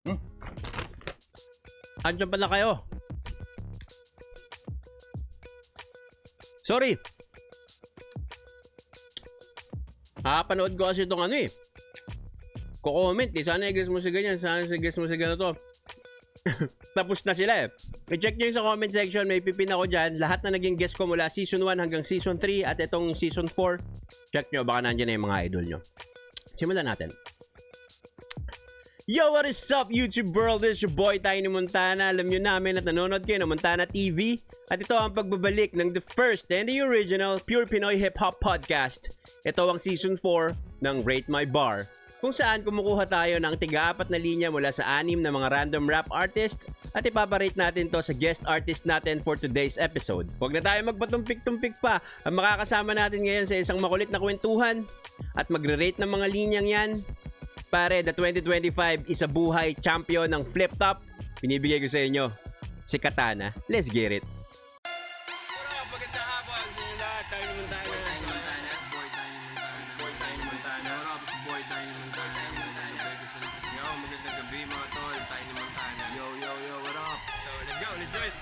Hmm? Andiyan pala kayo. Sorry. Panood ko kasi itong ano eh. Ko-comment eh. Sana i-guess mo si ganyan. Sana i-guess mo si ganito. Tapos na sila eh. I-check nyo yung sa comment section. May pipin ako dyan. Lahat na naging guess ko mula season 1 hanggang season 3 at itong season 4. Check nyo. Baka nandiyan na yung mga idol nyo. Simulan natin. Yo, what is up YouTube world? This is your boy Tiny Montana. Alam nyo namin at nanonood kayo ng Montana TV. At ito ang pagbabalik ng the first and the original Pure Pinoy Hip Hop Podcast. Ito ang season 4 ng Rate My Bar, kung saan kumukuha tayo ng tiga-4 na linya mula sa 6 na mga random rap artist at ipaparate natin to sa guest artist natin for today's episode. Huwag na tayo magpatumpik-tumpik pa. Ang makakasama natin ngayon sa isang makulit na kwentuhan at magre-rate ng mga linyang yan. Pare, the 2025 isa buhay champion ng flip top. Binibigay ko sa inyo, si Katana. Let's get it. Magandang hapon sa inyo lahat. Tayo naman tayo na sa Montana. Boy tayo ni Montana. Boy tayo ni Montana. Yo, magandang gabi mga tol. Tayo ni Montana. Yo, what up? So, let's go, let's do it.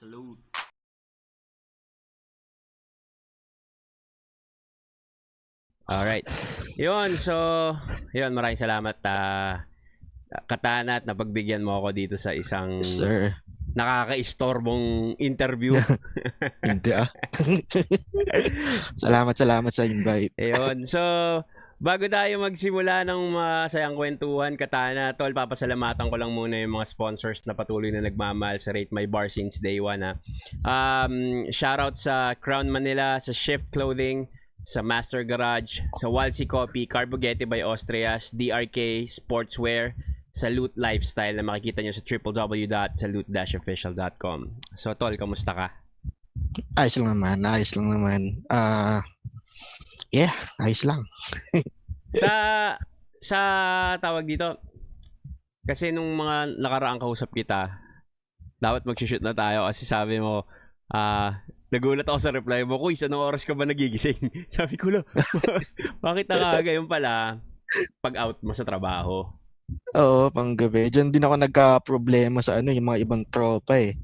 Salute. Alright. Yun, so, yun, maraming salamat Katana at napagbigyan mo ako dito sa isang Sir. nakaka-istorbong interview. Hindi salamat sa invite. Ayun, so, bago tayo magsimula ng masayang kwentuhan, Katana, tol, papasalamatan ko lang muna yung mga sponsors na patuloy na nagmamahal sa Rate My Bar since day 1. Shoutout sa Crown Manila, sa Shift Clothing, sa Master Garage, sa Walsy Coffee, Carbogetti by Austrias, DRK Sportswear, sa Loot Lifestyle na makikita nyo sa www.salute-official.com. So, tol, kamusta ka? Ayos lang naman. Yeah, ayos lang. sa tawag dito, kasi nung mga nakaraang kausap kita, dapat mag-shoot na tayo kasi sabi mo, nagulat ako sa reply mo, Kuy, anong oras ka ba nagigising? Sabi ko lang, bakit nakaaga yun pala pag out mo sa trabaho? Oo, panggabi. Diyan din ako nagka-problema sa yung mga ibang tropa eh.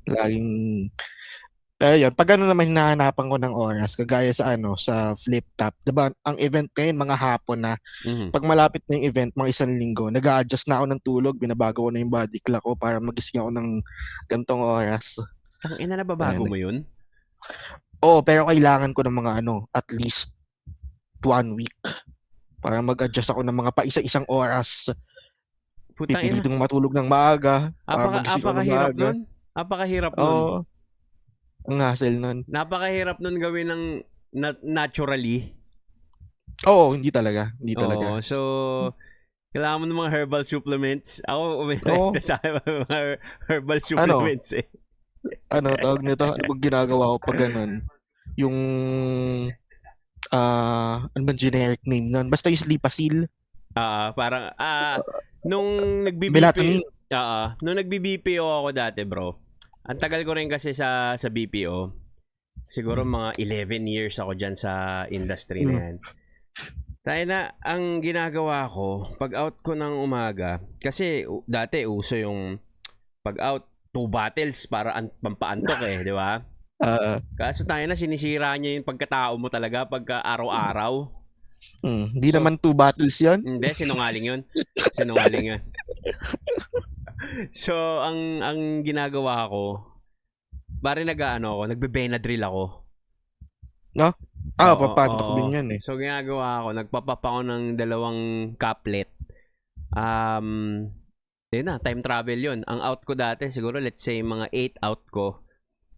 Laging pero yun, pag naman hinahanapan ko ng oras, kagaya sa sa flip top. Diba, ang event ngayon, mga hapon na. Pag malapit na yung event, mga 1 linggo, nag-a-adjust na ako ng tulog, binabago ko na yung body clock ko para magising ako ng gantong oras. Ang ina, nababago mo yun? Oo, pero kailangan ko ng mga at least 1 week para mag-adjust ako ng mga pa-isa-isang oras. Pipilitong matulog ng maaga para magising ako ng maaga. Apakahirap nun. Ang hassle nun. Napakahirap nun gawin ng naturally. Oo, hindi talaga. Oo, so kailangan mo ng mga herbal supplements. Ako umirekta sa mga herbal supplements eh. Tawag nito? Ano bang ginagawa ko pag ganun? Yung ano bang generic name nun? Basta yung Sleepasil. Parang nung Melatonin. nung nagbi-BPO ako dati, bro. Ang tagal ko rin kasi sa BPO. Siguro mga 11 years ako dyan sa industry na yan. Tayo na, ang ginagawa ko, pag out ko ng umaga, kasi dati uso yung pag out, 2 bottles para pampaantok eh, di ba? Kaso tayo na, sinisira niya yung pagkatao mo talaga pagka araw-araw. Hindi naman 2 bottles yun? Hindi, sinungaling yun. So, ang ginagawa ko, bari nagbe-Benadryl ako. No? Papantok din yan eh. So, ginagawa ko, nagpapap ako ng 2 caplet. Yun na, time travel yun. Ang out ko dati, siguro let's say mga 8 out ko.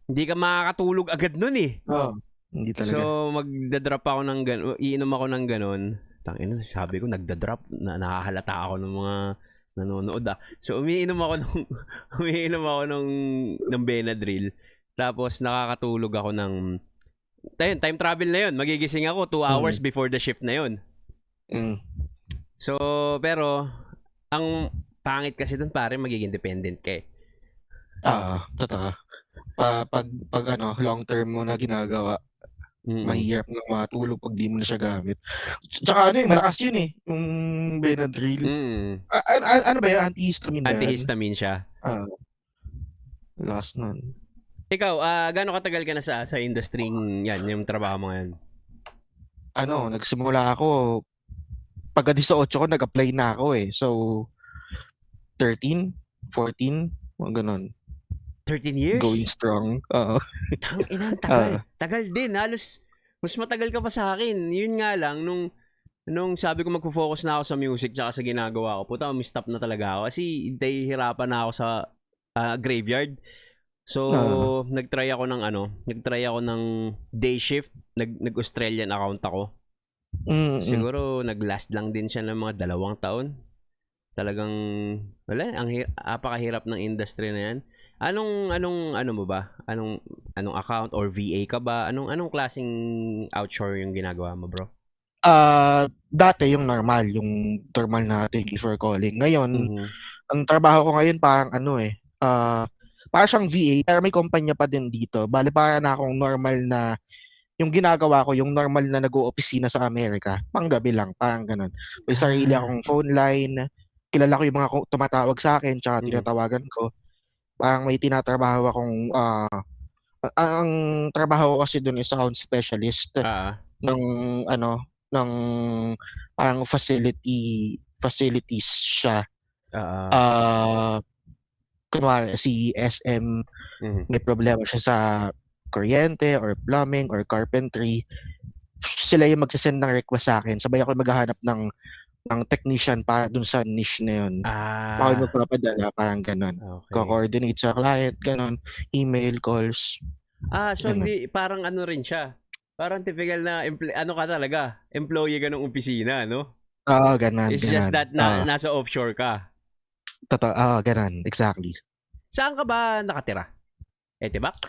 Hindi ka makakatulog agad nun eh. Hindi talaga. So, magdadrop ako ng gano'n, iinom ako ng gano'n. Tangina, sabi ko, nagdadrop, nakahalata ako ng mga nanonood So, umiinom ako ng Benadryl. Tapos, nakakatulog ako ng, ayun, time travel na yun. Magigising ako 2 hours before the shift na yun. So, pero, ang pangit kasi dun pare, magiging dependent ka eh. Totoo. Pag ano, long term mo na ginagawa, mahirap na matulog pag di mo na siya gamit. Tsaka ano malakas yun eh, yung Benadryl. Ano ba yun? Antihistamine ba yan? Antihistamine siya. Last nun. Ikaw, gaano katagal ka na sa industry yan, yung trabaho mo ngayon? Nagsimula ako, pagka 18 ko, nag-apply na ako eh. So, 13, 14, mga ganun. 13 years? Going strong. Tangina, tagal. Tagal din. Halos, mas matagal ka pa sa akin. Yun nga lang, nung sabi ko magpo-focus na ako sa music tsaka sa ginagawa ko, puta, stop na talaga ako. Kasi hirapan na ako sa graveyard. So, nagtry ako ng day shift. Nag-Australian account ako. Siguro, nag-last lang din siya ng mga 2 taon. Talagang, apakahirap ng industry na yan. Ano mo ba? Anong account or VA ka ba? Anong klaseng outshore yung ginagawa mo, bro? Dati yung normal na thank you for calling. Ngayon, ang trabaho ko ngayon parang parang siyang VA, pero may kumpanya pa din dito. Bale, para na akong normal na, yung ginagawa ko, yung normal na nag-o-opisina sa Amerika, panggabi lang, parang ganun. May sarili akong phone line, kilala ko yung mga tumatawag sa akin, tsaka tinatawagan ko. Parang may tinatrabaho akong, ang trabaho ko kasi dun is sound specialist ng parang facilities siya. Kunwari si SM, may problema siya sa kuryente or plumbing or carpentry, sila yung magsasend ng request sa akin, sabay ako maghahanap ng technician para dun sa niche na yun. Ako yung magpapadala, parang ganon. Co-coordinate sa client, ganon. Email, calls. So hindi, parang rin siya. Parang typical na, ka talaga, employee ka ng opisina, no? Ganon. It's just that nasa offshore ka. Totoo, ganon. Exactly. Saan ka ba nakatira? Etibac?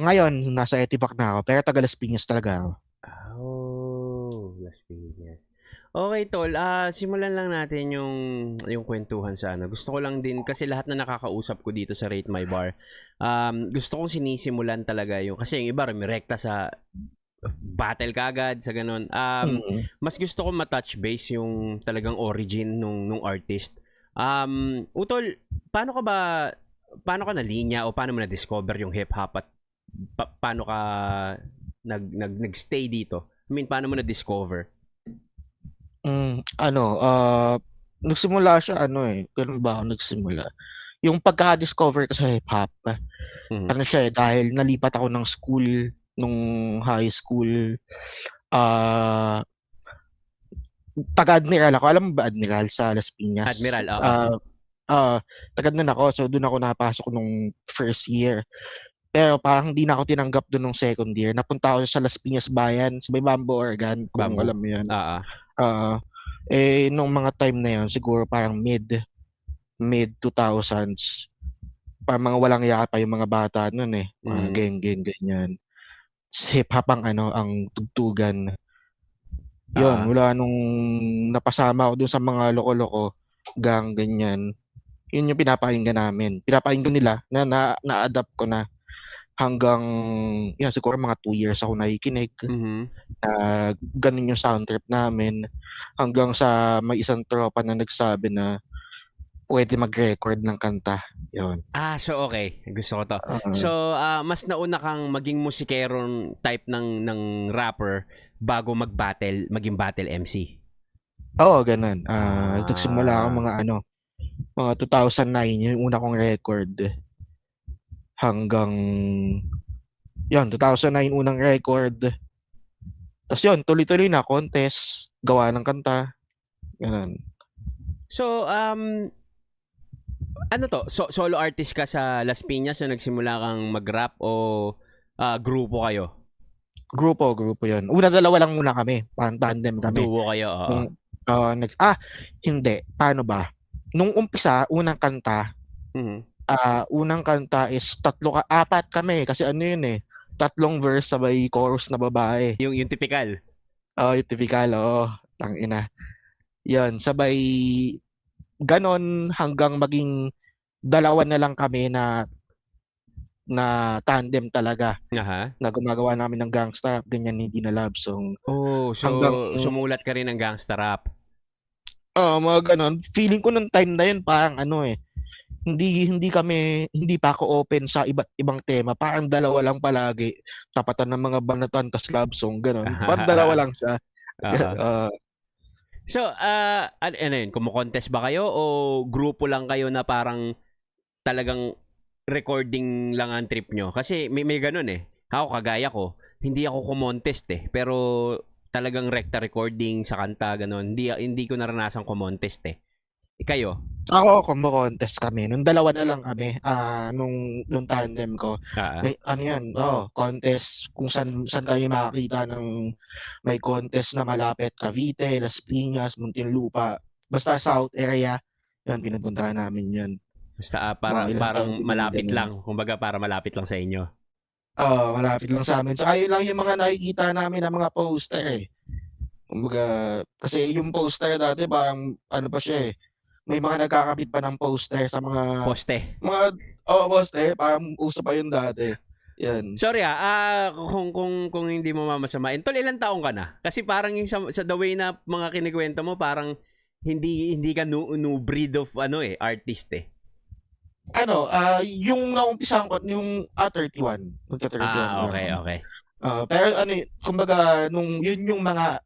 Ngayon, nasa Etibac na ako, pero taga Las Piñas talaga ako. Las Piñas. Okay, tol. Simulan lang natin yung kwentuhan sa Gusto ko lang din, kasi lahat na nakakausap ko dito sa Rate My Bar, gusto kong sinisimulan talaga kasi yung iba, rekta sa battle kagad, sa ganun. Mas gusto ko matouch base yung talagang origin nung artist. Utol, paano ka nalinya o paano mo na-discover yung hip-hop at paano ka nag-stay dito? I mean, paano mo na-discover? Nagsimula siya ganun ba ako nagsimula? Yung pagka-discover ko sa hip-hop, siya dahil nalipat ako ng school nung high school. Taga-Admiral ako. Alam mo ba Admiral sa Las Piñas? Admiral, taga doon ako. So doon ako napasok nung first year. Pero parang hindi na ako tinanggap doon nung second year. Napunta ako sa Las Piñas Bayan, sa may Bamboo, Oregon, kung alam mo yun. Nung mga time na yun, siguro parang mid 2000s, parang mga walang yaka pa yung mga bata noon eh. Mga gang, ganyan. Hip-hop ang tugtugan. Yun, mula nung napasama ako dun sa mga loko-loko, gang, ganyan. Yun yung pinapakinggan namin. Pinapakinggan nila na-adapt ko na hanggang, siguro mga 2 years ako nakikinig. Ganun yung sound trip namin. Hanggang sa may isang tropa na nagsabi na pwede mag-record ng kanta. Yun. So okay. Gusto ko to. So, mas nauna kang maging musikerong type ng rapper bago maging battle MC? Oo, ganun. Nagsimula ako mga 2009, yung una kong record. Hanggang, 2009 unang record. Tapos tuloy-tuloy na, contest, gawa ng kanta. Ganun. So, solo artist ka sa Las Piñas na nagsimula kang mag-rap o grupo kayo? Grupo yun. Dalawa lang muna kami. Tandem kami. Duo kayo, hindi. Paano ba? Nung umpisa, unang kanta is 4 kami. Kasi yun eh. 3 verse sabay chorus na babae. Yung typical? Yung typical, tangina. Yun, sabay ganon hanggang maging dalawa na lang kami na tandem talaga Aha. na gumagawa namin ng gangsta rap, ganyan, hindi na love song. Oh, so Hanggang sumulat ka rin ng gangsta rap. mga ganon. Feeling ko nung time na yun parang hindi pa ako open sa iba't ibang tema. Parang dalawa lang palagi. Tapatan ng mga banatan tas love song, ganon. Parang dalawa lang siya. Uh-huh. So, ano yun? Kumu-contest ba kayo o grupo lang kayo na parang talagang recording lang ang trip nyo? Kasi may ganun eh. Ako, kagaya ko, hindi ako kumontest eh. Pero talagang rekta recording sa kanta, ganun. Hindi ko naranasan kumontest eh. Kayo? Ako, kumo-contest kami. Nung dalawa na lang kami, nung tandem ko. Contest. Kung saan kami makakita ng may contest na malapit. Cavite, Las Piñas, Muntinlupa. Basta South area. Yan, pinupuntahan namin yan. Basta parang malapit lang. Kumbaga, para malapit lang sa inyo. Malapit lang sa amin. So, ayun lang yung mga nakikita namin ng mga poster eh. Kumbaga, kasi yung poster dati parang pa siya eh. May mga nagkakabit pa ng poster sa mga poste. Poste, parang uso pa yun dati. Yan. Sorry kung hindi mo mamasamain. Tol, ilang taong ka na? Kasi parang yung sa the way na mga kinikwento mo, parang hindi ka new breed of artist eh. Yung naumpisahan ko yung 31. Okay. Pero kumbaga yun yung mga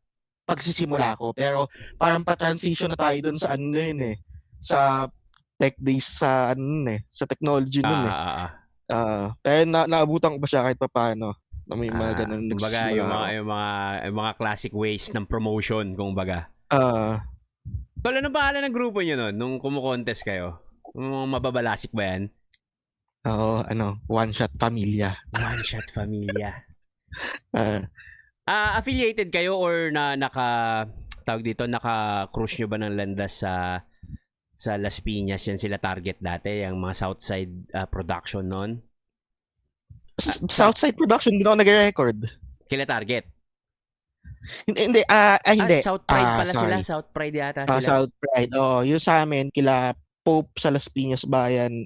pagsisimula ko, pero parang pa-transition na tayo dun sa yun eh. Sa tech-based sa technology nun eh. Pero naabutan ko ba siya kahit paano? May mga ganun. Kumbaga yung mga classic ways ng promotion, kumbaga. Tol, ano pangalan ng grupo nyo nun nung kumu-contest kayo? Mababalasik ba yan? Oo, One Shot Familia. One Shot Familia. Affiliated kayo or naka-cruise nyo ba ng landas sa Las Piñas? Yan sila target dati, yung mga Southside production noon. Southside production, hindi ako nag-record. Kila target? Hindi. South Pride pala sila. South Pride yata sila. South Pride. Yung sa amin, kila Pope sa Las Piñas Bayan.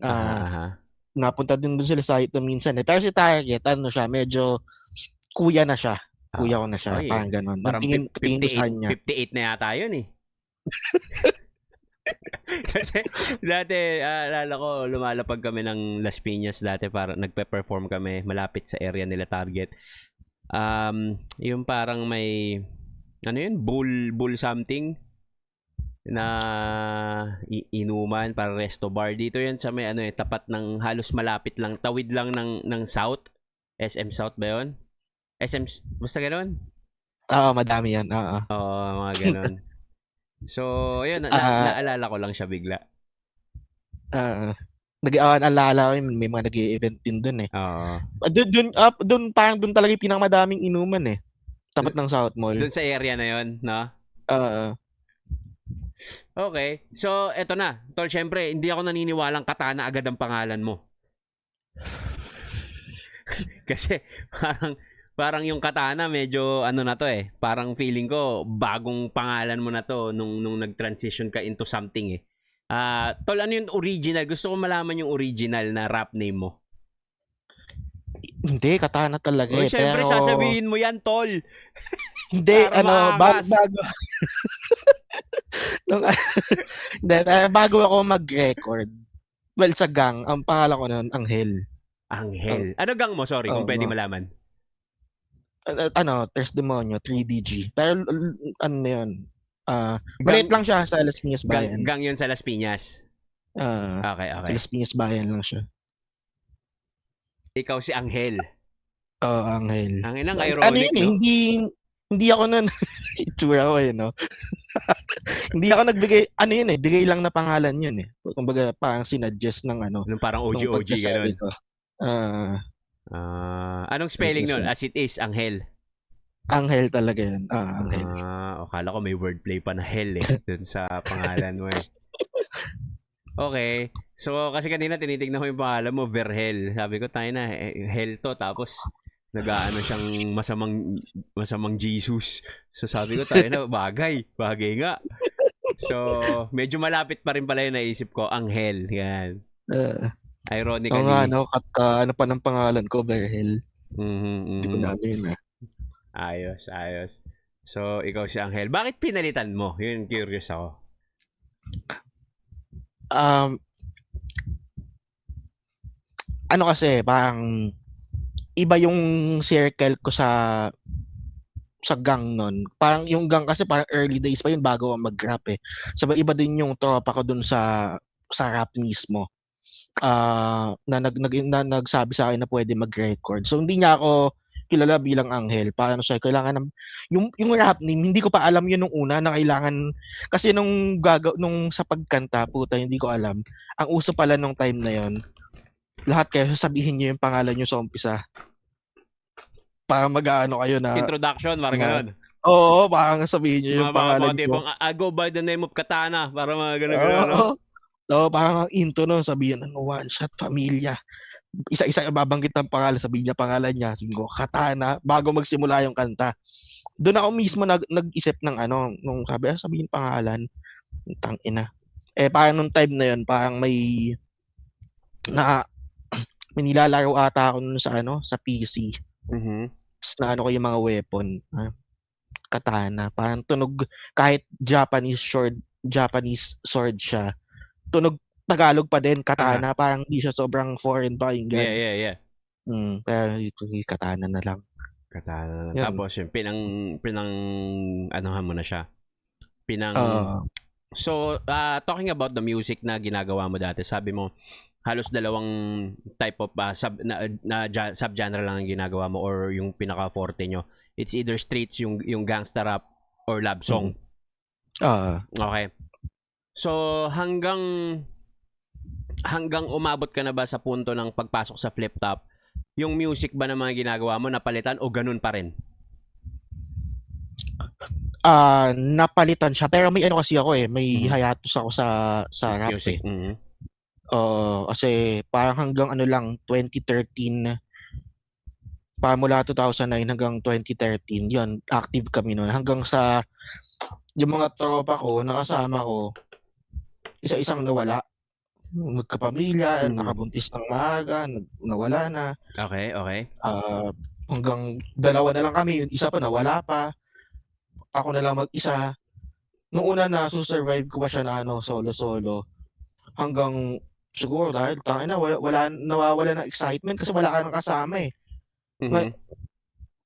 Napunta din doon sila sa ito minsan eh. Pero si Target, medyo kuya na siya. Kuya ko na siya. Parang ganun. Parang tingin ko sa kanya. 58 na yata yun eh. Kasi dati, alala ko, lumalapag kami ng Las Piñas dati para nagpe-perform kami malapit sa area nila Target. Yung parang may bull something na inuman para resto bar dito yan sa may tapat ng halos malapit lang, tawid lang ng South, SM South ba yun? SM, basta gano'n? Madami yan. Mga gano'n. So, ayun, naalala ko lang siya bigla. Nag-aalala ko yun, may mga nag-i-event din dun eh. Doon talaga yung pinakamadaming inuman eh. Tapat ng South Mall. Doon sa area na yun, no? Okay. So, eto na. Tol, syempre, hindi ako naniniwalang Katana agad ang pangalan mo. Kasi, parang yung Katana medyo na to eh. Parang feeling ko bagong pangalan mo na to nung nag-transition ka into something eh. Tol, ano yung original? Gusto ko malaman yung original na rap name mo. Hindi, Katana talaga eh. Syempre, pero sasabihin mo yan, Tol. hindi, bago ako mag-record. Well, sa gang, ang pangalan ko noon, Anghel. Anghel. Ano gang mo? Sorry, kung pwede malaman. Tres Demonyo, 3DG. Pero yun? Maliit lang siya sa Las Piñas Bayan. Gang yun sa Las Piñas. Okay. Las Piñas Bayan lang siya. Ikaw si Anghel. Anghel. Ang inang ironic, no? Hindi ako nun. Itsura ko no? Hindi ako nagbigay, bigay lang na pangalan yun eh. Kumbaga, parang sinuggest ng Nung parang OG gano'n. Anong spelling nun? As it is, Anghel. Anghel talaga yun. Anghel. Akala ko may wordplay pa na hell eh. Dun sa pangalan mo eh. Okay. So, kasi kanina tinitignan ko yung pangalan mo, Verhel. Sabi ko, tayo na, hell to. Tapos, siyang masamang Jesus. So, sabi ko, tayo na, bagay nga. So, medyo malapit pa rin pala yung naisip ko, Anghel. Yan. Ironically. Oo nga, no? Ano pa ng pangalan ko, Berhel. Hindi ko na ano yun, Ayos. So, ikaw si Anghel. Bakit pinalitan mo? Yun, curious ako. Ano kasi, parang iba yung circle ko sa gang nun. Parang yung gang kasi parang early days pa yun bago ako mag-rap eh. So iba din yung tropa ko dun sa rap mismo. Na nagsabi sa akin na pwede mag-record. So hindi niya ako kilala bilang Anghel. Paano siya kailangan ng yung rap name, hindi ko pa alam yun nung una na kailangan kasi nung sa pagkanta, puta hindi ko alam. Ang uso pala nung time na yon. Lahat kayo sasabihin niyo yung pangalan niyo sa umpisa. Para mag-aano kayo na introduction, parang gano'n. Oo, parang sabihin niyo yung pangalan niyo. I go by the name of Katana, para mga gano'n. Oo, parang ang intro nun, sabihin one shot pamilya. Isa-isa babanggit ng pangalan, sabihin niya pangalan niya, sabihin ko Katana bago magsimula yung kanta. Doon ako mismo nag-isip ng nung sabihin pangalan, tangina. Parang nung time na yun, parang may nilalaro ata ako nun sa PC. Na ko yung mga weapon. Katana. Parang tunog, kahit Japanese sword siya. Tunog Tagalog pa din, katana. Parang hindi siya sobrang foreign pakinggan. Yeah. Kaya yung katana na lang. Katana na lang. Tapos yung pinang anuhan mo na siya. So, talking about the music na ginagawa mo dati, sabi mo, halos dalawang type of subgenre lang ang ginagawa mo or yung pinaka-forte nyo. It's either streets, yung gangsta rap, or love song. Okay. So, hanggang umabot ka na ba sa punto ng pagpasok sa Flip Top, yung music ba na mga ginagawa mo napalitan o ganun pa rin? Napalitan siya. Pero may kasi ako may hiatus ako sa rap music. Kasi parang hanggang lang 2013, mula 2009 hanggang 2013 yun, active kami noon hanggang sa yung mga tropa ko nakasama ko isa-isang nawala, magkapamilya, nakabuntis ng maaga, nawala na. Okay. Hanggang dalawa na lang kami, yung isa pa nawala pa, ako na lang mag-isa. Noong una na survive ko pa siya na solo hanggang siguro dahil nawawala ng excitement kasi wala ka nang kasama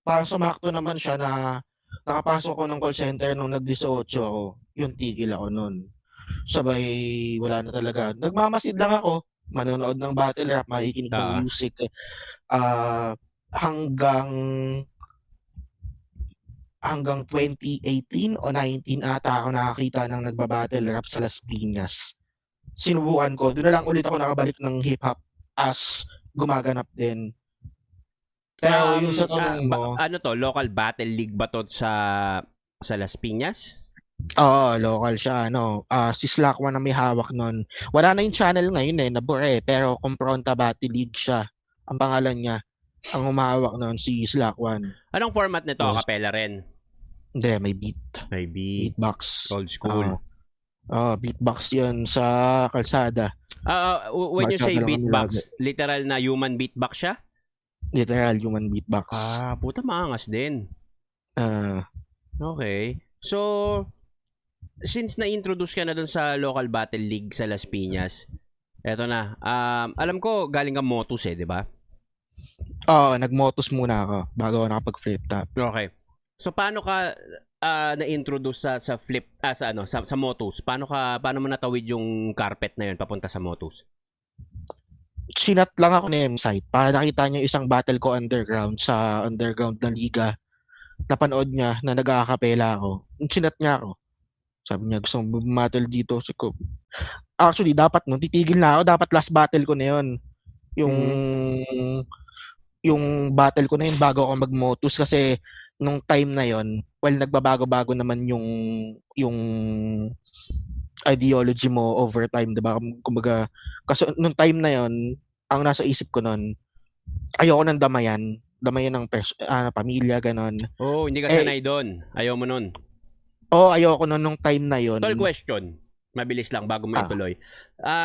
Parang sumakto naman siya na nakapasok ko ng call center nung nag-18 ako. Yung tigil ako nun. Sabay wala na talaga. Nagmamasid lang ako. Manonood ng battle rap, makikinig ng music. Hanggang 2018 o 19 ata ako nakakita ng nagba-battle rap sa Las Piñas. Sinubukan ko. Doon na lang ulit ako nakabalik ng hip-hop as gumaganap din. Pero yung sa tanong mo... local battle league ba to sa Las Piñas? Oo, local siya. Si Slack One na may hawak nun. Wala na yung channel ngayon nabure. Pero Compronta Battle League siya. Ang pangalan niya. Ang humahawak nun, si Slack One. Anong format nito? Kapela rin? Hindi, may beat. May beat. Beatbox. Old school. Beatbox yun sa kalsada. When you say beatbox, literal na human beatbox siya? Literal human beatbox. Puta maangas din. Okay. So, since na-introduce ka na dun sa local battle league sa Las Piñas, eto na. Alam ko galing ka Motus di ba? Oo, nag-Motus muna ako bago ako nakapag-flip top. Okay. So paano ka na-introduce sa flip sa Motus? Paano mo natawid yung carpet na yun papunta sa Motus? Sinat lang ako na site para nakita niya isang battle ko underground sa underground na liga. Napanood niya na nag-aakapela ako. Sinat niya ako. Sabi niya gusto mong battle dito. Actually dapat titigil na ako. Dapat last battle ko na yun. Yung battle ko na yun bago ako mag-Motus kasi nung time na yon, nagbabago-bago naman yung ideology mo over time, 'di ba? Kumbaga, kasi nung time na yon, ang nasa isip ko noon, ayoko nang damayan ng pamilya ganon. Hindi ka sanay doon. Ayaw mo noon. ayoko nung time na yon. Tol, question. Mabilis lang bago mo ituloy.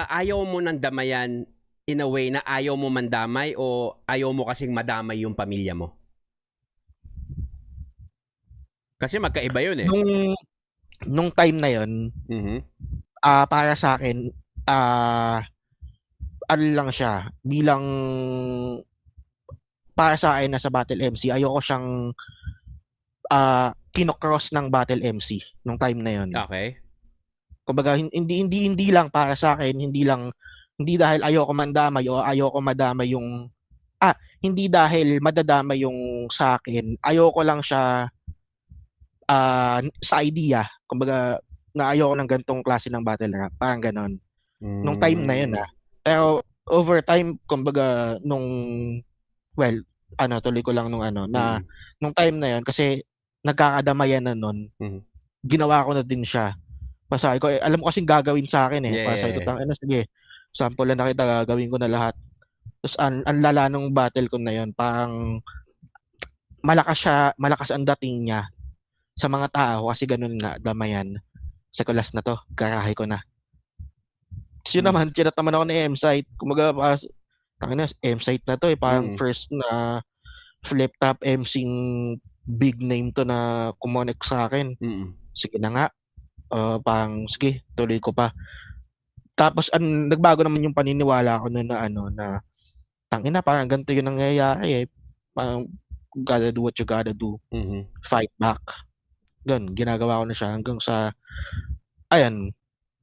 Ayaw mo nang damayan in a way na ayaw mo mandamay o ayaw mo kasing madamay yung pamilya mo? Kasi magkaiba yun eh. Nung time na yon, para sa akin, ano lang siya, bilang para sa akin na sa Battle MC, ayoko siyang kinocross ng Battle MC nung time na yon. Okay. Kumbaga hindi lang para sa akin, hindi dahil ayoko mandamay o ayoko madamay yung hindi dahil madadamay yung sa akin. Ayoko lang siya sa idea. Kumbaga na ayoko ng ganitong klase ng battle rap, parang ganon. Nung time na yun Pero over time, kumbaga tuloy ko lang nung time na yun kasi nagkakadamayan na nun. Ginawa ko na din siya. Pasabi ko, alam ko kasing gagawin sa akin eh. Pasabi ko, sige, sample na kita, gagawin ko na lahat. Tapos ang lala nung battle ko na yun, parang malakas ang dating niya sa mga tao kasi ganun nga, damayan. Sa kulas na to, garahe ko na. Tapos yun naman, chinat naman ako ni M-Site. Kumaga, M-Site na to eh, parang first na flip top MCing big name to na kumonek sa akin. Sige na nga. Parang sige, tuloy ko pa. Tapos nagbago naman yung paniniwala ko na tangina, parang ganito yung nangyayari eh. Parang gotta do what you gotta do. Fight back. Ganun, ginagawa ko na siya hanggang sa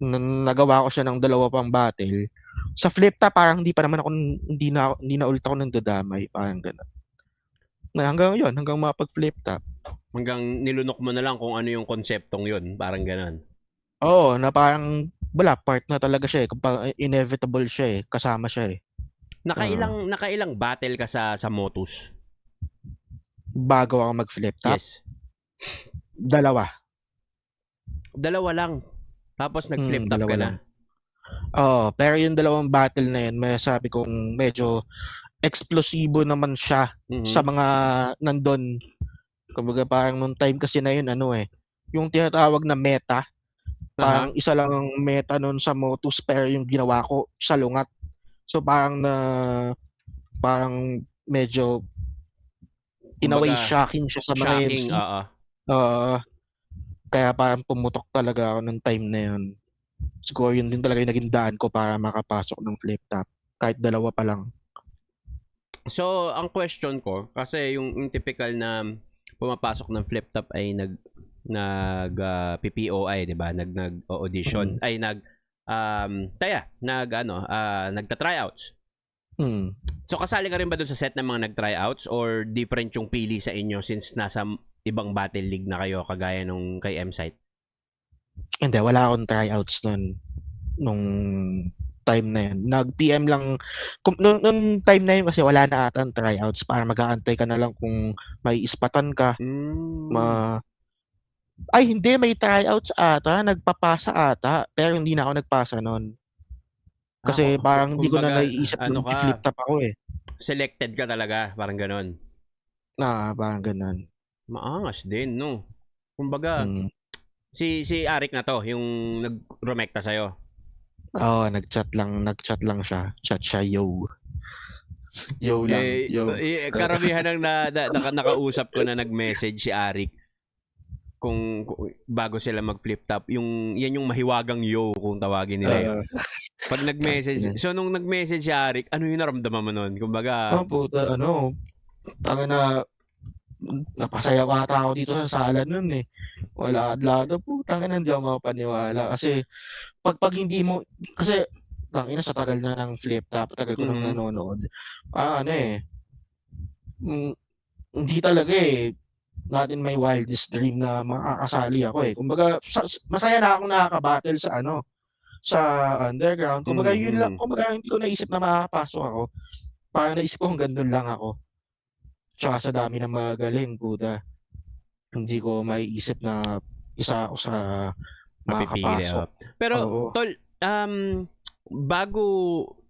nagawa ko siya ng 2 pang battle. Sa flip top parang hindi na ulit ako nang dadamay, parang gano'n. Hanggang mapag-flip top. Hanggang nilunok mo na lang kung ano yung konseptong yun, parang gano'n. Oo, na parang part na talaga siya eh. Inevitable siya eh. Kasama siya eh. Nakailang battle ka sa Motus? Bago ako mag-flip top? Yes. 2. 2 lang. Tapos nag-flip top ka na? Oo, pero yung 2 battle na yun, may sabi kong medyo eksplosibo naman siya sa mga nandun. Kumbaga parang nung time kasi na yun, yung tinatawag na meta. Parang isa lang ang meta nun sa Motus, pero yung ginawa ko sa lungat. So parang medyo in a way shocking siya sa mga MC. Kaya parang pumutok talaga ako ng time na yun. Siguro yun din talaga yung naging daan ko para makapasok ng flip top. Kahit 2 pa lang. So, ang question ko, kasi yung typical na pumapasok ng flip top ay PPOI, 'di ba? Nag-audition, nagta-tryouts. So, kasali ka rin ba doon sa set ng mga nag-tryouts or different yung pili sa inyo since nasa ibang battle league na kayo kagaya nung kay M-Site? Hindi, wala akong tryouts nung time na yun. Nag-PM lang. Nung time na yun kasi wala na ata ang tryouts para mag-aantay ka na lang kung may ispatan ka. Ay, hindi. May tryouts ata. Nagpapasa ata. Pero hindi na ako nagpasa nun. Kasi parang hindi ko na naiisip nung flip top ako eh. Selected ka talaga. Parang ganon. Parang ganon. Maangas din, no? Kumbaga, si Arik na to, yung nag-romekta sa'yo. Oo, nag-chat lang siya. Chat siya, yo. Yo lang, yo. Karamihan ng nakausap ko na nag-message si Arik kung bago sila mag-flip top, yan yung mahiwagang yo kung tawagin nila. Pag nag-message, so nung nag-message si Arik, ano yung naramdaman mo nun? Kumbaga, puta, tanga na, napasaya ata ako dito sa sala nun eh. Wala adlado po, tanga na, hindi ako mapaniwala. Kasi, pag hindi mo, kasi, tangina sa tagal na ng flip top, tagal ko nang nanonood. Hindi talaga eh. Not in my wildest dream na makakasali ako eh. Kumbaga, masaya na akong nakaka-battle sa underground. Kumbaga, yun lang. Kumbaga, hindi ko naisip na makakapasok ako. Parang naisip ko hanggang doon lang ako. Tsaka sa dami ng mga galing, puta. Hindi ko maiisip na isa ako sa makakapasok. Pero, tol, bago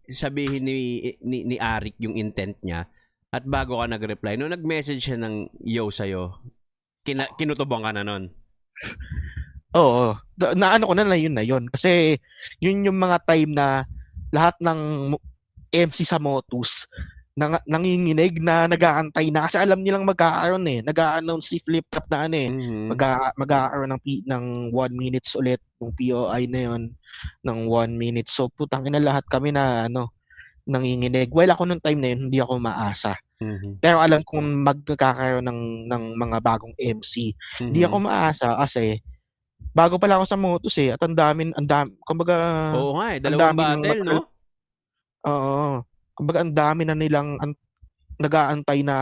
sabihin ni Arik yung intent niya, at bago ka nag-reply, nung nag-message siya ng yo sa'yo, kinutubong ka na nun? Oo. Naano ko na yun na yun. Kasi yun yung mga time na lahat ng MC sa Motus nanginginig na nag-aantay na kasi alam nilang mag-aaroon nag-a-announce si Flip Top na mag-aaroon ng 1 minutes ulit ng POI na yon ng 1 minute. So putang ina lahat kami na nanginginig. Well, ako nung time na yun hindi ako maasa. Pero alam kong magkakaroon ng mga bagong MC. Hindi ako maasa kasi bago pala ako sa Motus at ang dami kumbaga Oo nga dalawang battle, no? Oo. Kumbaga ang dami na nilang nag-aantay na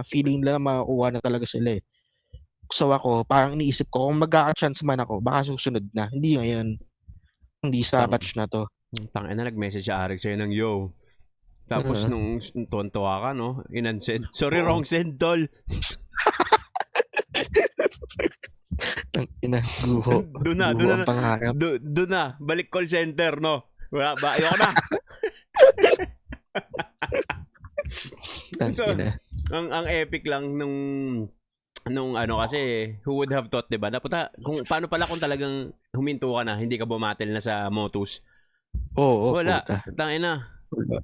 feeling nila makukuha na talaga sila So ako, parang iniisip ko, kung magkaka-chance man ako, baka susunod na. Hindi ngayon. Hindi sa batch na to. Tangina na, nag-message si Arik sa'yo ng yo. Tapos nung tuwan-tuwa ka, no? Inansend. Sorry, wrong send, tol. Tangina, guho. Doon na. Doon na. Balik call center, no? Wala ba? Ayoko na. So, ang epic lang nung ano kasi, who would have thought, diba? Kung paano pala kung talagang huminto ka na, hindi ka bumatil na sa Motus. Oo. Wala. Tangina. Wala.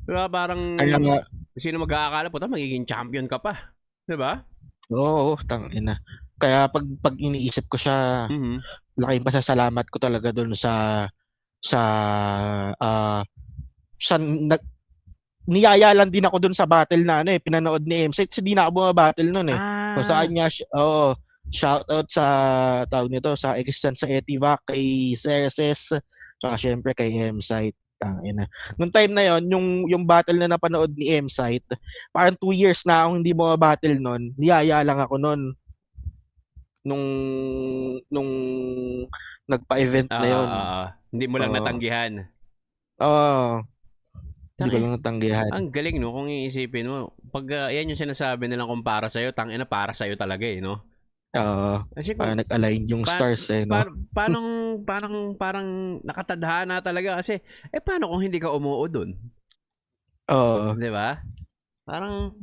Diba parang kaya nga, sino mag-aakala po magiging champion ka pa. Diba? Oo, tangina. Kaya pag iniisip ko siya, laking pasasalamat ko talaga doon niyaya lang din ako doon sa battle na pinanood ni MC. Hindi na ako bumabattle noon So saan niya, shout out sa tawag nito sa Existence sa Etivac, kay Cereses, saka syempre kay M-Site. Nung time na yon yung battle na napanood ni M-Site, parang 2 years na akong hindi bumabattle noon. Niyaya lang ako noon nung nagpa-event na yon. Hindi mo lang natanggihan. Hindi ko lang natanggihan. Ang galing, no? Kung iisipin mo, pag yan yung sinasabi nilang kung para sa'yo, tangina para sa'yo talaga no? Kasi parang nag-align yung stars no? Parang nakatadhana talaga kasi, paano kung hindi ka umuo dun? Di ba? Parang,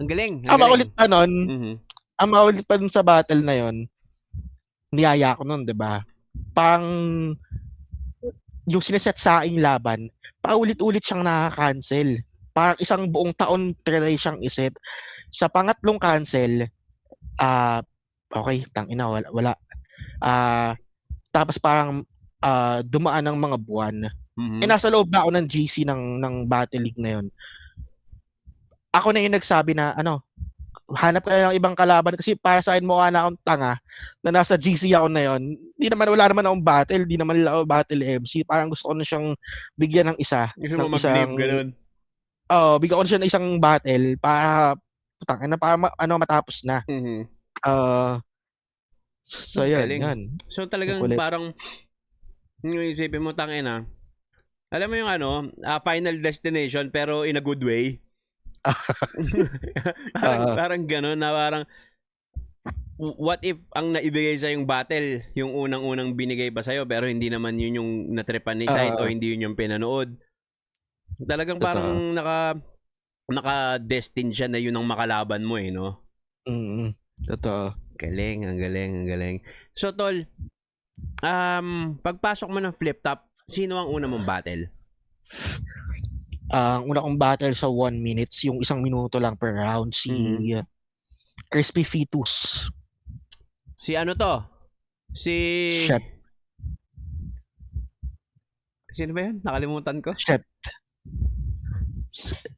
ang galing. Ang maulit pa nun, ang maulit pa dun sa battle na yon, niyaya ko nun, di ba? Pang yung sineset sa aking laban, paulit-ulit siyang nakaka-cancel. Parang isang buong taon trinay siyang iset. Sa pangatlong cancel, okay, tangina, wala. Tapos parang dumaan ng mga buwan. Nasa loob na ako ng GC ng Battle League na yun. Ako na yung nagsabi na, hanap ka ng ibang kalaban kasi para sa akin mukha na akong tanga na nasa GC ako na yon. Wala naman akong battle, di naman nila ako battle MC. Parang gusto ko na siyang bigyan ng isa. Gusto mo mag-live ganun? Bigyan ko na siya ng isang battle para matapos na. So yan. So talagang parang yung isipin mo tangina. Alam mo yung Final Destination pero in a good way. parang gano'n na parang what if ang naibigay sa yung battle yung unang-unang binigay pa sa'yo pero hindi naman yun yung natripan ni site o hindi yun yung pinanood. Talagang parang naka-destined siya na yun ang makalaban mo no? Totoo. Ang galing. So tol, pagpasok mo ng Flip Top, sino ang una mong battle? Ang una kong battle sa 1 minutes, yung 1 minuto lang per round, si Crispy Fetus. Si ano to? Si Shep. Sino ba yun? Nakalimutan ko. Shep.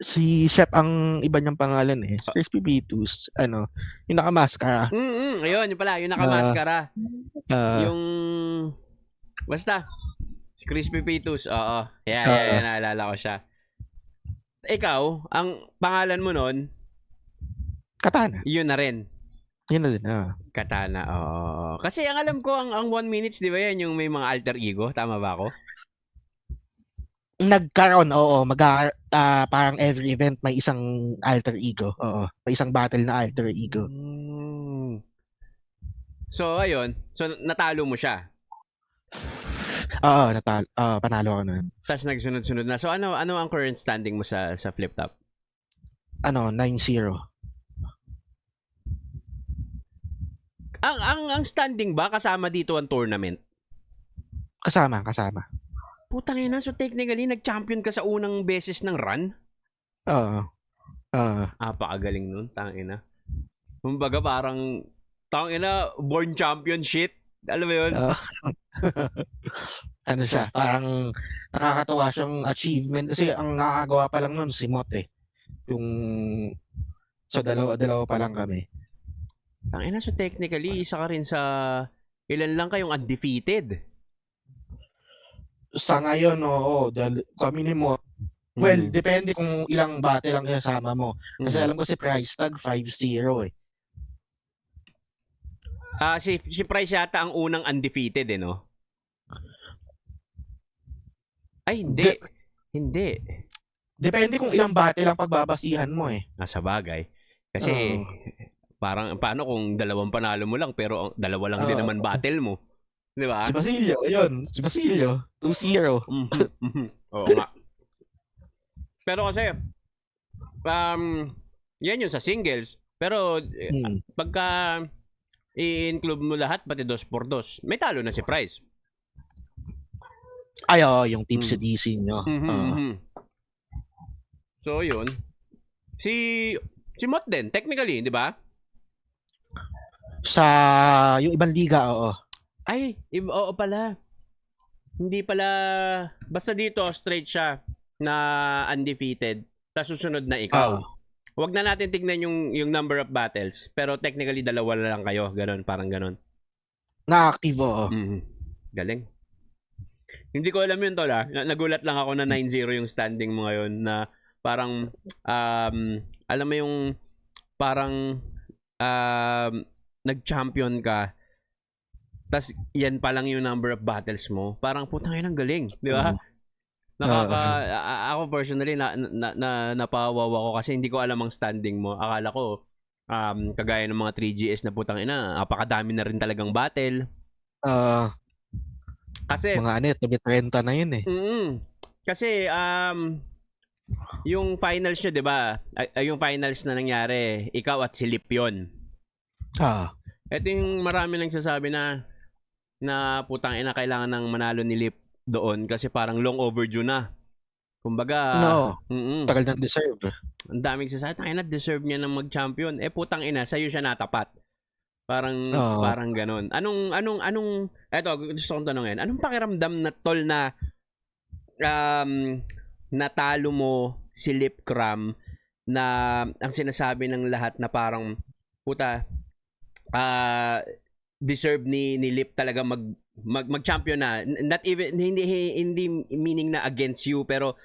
Si Shep ang iba niyang pangalan Si Crispy Fetus, yung nakamaskara. Ayun, yun pala, yung nakamaskara. Yung basta si Crispy Fetus. Oo. Yeah, naalala ko siya. Ikaw, ang pangalan mo nun? Katana. Yun na rin. Yun na din, Katana, oo. Kasi ang alam ko, ang 1 minutes, di ba yan, yung may mga alter ego? Tama ba ako? Nagkaroon, oo. Parang every event may isang alter ego. Oo. May isang battle na alter ego. So, ayun. So, natalo mo siya? Oo, panalo ako nun. Tapos nagsunod-sunod na. So ano ang current standing mo sa Flip Top? 9-0. Ang standing ba kasama dito ang tournament? Kasama. Putang ina, so technically nag-champion ka sa unang beses ng run? Oo. Pakagaling nun, tangina. Kumbaga parang tangina, born champion shit. Alam mo 'yun? Ano siya, parang nakakatawa siyang achievement kasi ang nakakagawa pa lang nun si Mot eh. Yung sa dalawa pa lang kami. Tangina, so technically isa ka rin sa ilan lang kayong undefeated. Sa ngayon, oo, kami ni Mot. Well, depende kung ilang battle lang kasama mo. Kasi alam ko si Price Tag 5-0 eh. Si Price yata ang unang undefeated eh, no? Ay, hindi. Hindi. Depende kung ilang battle lang pagbabasihan mo eh. Sa bagay. Kasi parang paano kung dalawang panalo mo lang pero dalawa lang din naman battle mo. Di ba? Si Basilio, yun. Si Basilio, 2-0. Oo nga. Pero kasi, yan yun sa singles. Pero pagka i-include mo lahat, pati 2x2, may talo na si Price. Ay, yung tipsy DC nyo. So, yun. Si Mot din, technically, di ba? Sa yung ibang liga, oo. Ay, oo pala. Hindi pala, basta dito, straight siya na undefeated. Tapos susunod na ikaw. Huwag na natin tignan yung number of battles. Pero technically, dalawa lang kayo. Ganon, parang ganon. Na-active, oo. Galing. Hindi ko alam yun, tol. Nagulat lang ako na 9-0 yung standing mo ngayon na parang, alam mo yung parang nag-champion ka. Tas yan pa lang yung number of battles mo. Parang putang ina, ang galing. Di ba? Ako personally, napawawa ko kasi hindi ko alam ang standing mo. Akala ko, kagaya ng mga 3GS na putang ina, apakadami na rin talagang battle. Kasi mga 30 na yun eh. Kasi yung finals nyo, 'di ba? Yung finals na nangyari, ikaw at si Lip 'yon. Ito yung marami lang sasabi na putang ina, kailangan nang manalo ni Lip doon kasi parang long overdue na. Kumbaga, tagal nang deserve. Ang daming sasabi, tangina, deserve niya nang mag-champion. Putang ina, sa'yo siya natapat. Parang ganon. Eto, gusto kong tanongin. Anong pakiramdam na tol na natalo mo si Lip Cram na ang sinasabi ng lahat na parang puta, deserve ni Lip talaga mag-champion na. Not even, hindi meaning na against you, pero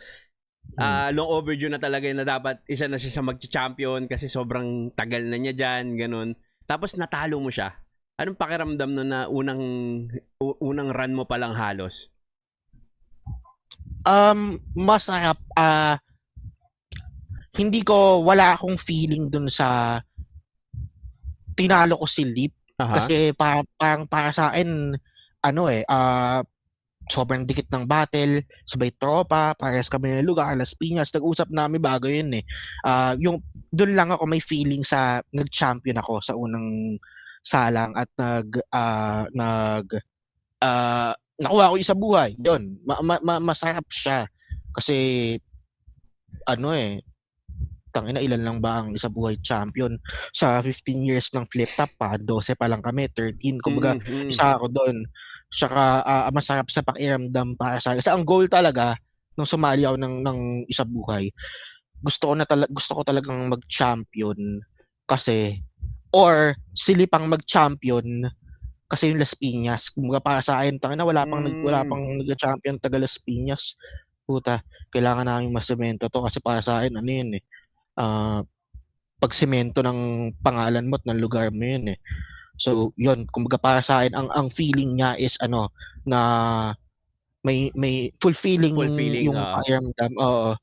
long overdue na talaga na dapat isa na siya sa mag-champion kasi sobrang tagal na niya dyan, ganon. Tapos natalo mo siya. Anong pakiramdam no na unang run mo pa lang halos? Masarap. Wala akong feeling dun sa tinalo ko si Lip. Kasi parang para sa akin, sobrang dikit ng battle, sabay tropa, parehas kami ng lugar, Las Piñas, nag-usap namin bago yun eh. Yung doon lang ako may feeling sa nag-champion ako sa unang salang at nakuha ko isa buhay. Yun, masarap siya. Kasi tangina, ilan lang ba ang isa buhay champion sa 15 years ng flip top pa, 12 pa lang kami, 13. Kumbaga, isa ako doon. Saka masarap sa pakiramdam para sa kasi ang goal talaga nung sumali ako ng isa buhay, gusto ko talagang mag-champion kasi or silipang mag-champion kasi yung Las Piñas. Kumbaga para sa akin, tangina, wala pang nag-champion taga Las Piñas. Puta, kailangan namin masemento to kasi para sa akin pag semento ng pangalan mo at ng lugar mo yun eh. So, yun, kumbaga para sa akin, ang feeling niya is na may fulfilling yung pakiramdam. Oo.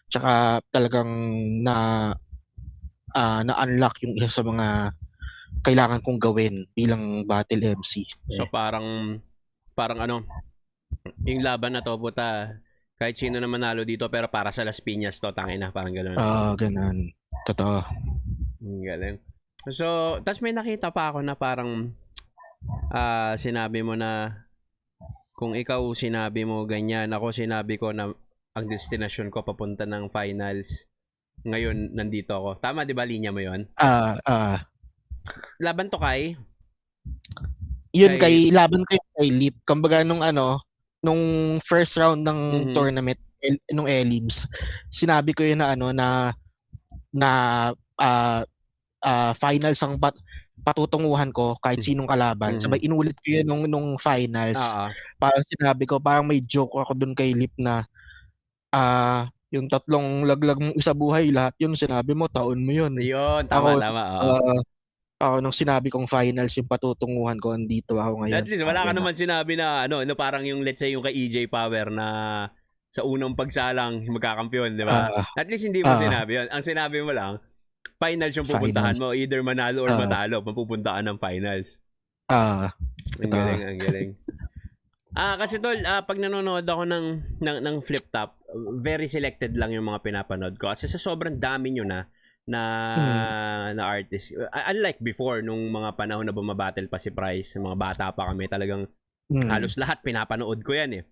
Tsaka talagang na-unlock yung isa sa mga kailangan kong gawin bilang battle MC. So, parang yung laban na to, puta, kahit sino na manalo dito, pero para sa Las Piñas to, tangina, parang gano'n. Ganun. Totoo. Galing. So, tas may nakita pa ako na parang sinabi mo na kung ikaw sinabi mo ganyan, ako sinabi ko na ang destination ko papunta ng finals. Ngayon, nandito ako. Tama, di ba, linya mo yun? Laban to kay? Yun laban kay Leap. Kumbaga nung first round ng tournament, nung elims, sinabi ko yun na finals ang patutunguhan ko kahit sinong kalaban. Sabay inulit ko yun nung finals. Parang sinabi ko, parang may joke ako dun kay Leap na yung 3 laglag mong isa buhay, lahat yun sinabi mo, taon mo yun. Yun, tama. Ako nung sinabi kong finals yung patutunguhan ko, andito ako ngayon. At least wala ka naman sinabi na parang yung let's say yung kay EJ Power na sa unang pagsalang magkakampiyon, di ba? At least hindi mo sinabi yun. Ang sinabi mo lang, finals yung pupuntahan mo. Either manalo or matalo, mapupuntaan ng finals. Ang galing. Kasi tol, pag nanonood ako ng Flip Top, very selected lang yung mga pinapanood ko. Kasi sa sobrang dami nyo na artist. Unlike before, nung mga panahon na bumabattle pa si Price, mga bata pa kami, talagang halos lahat pinapanood ko yan eh.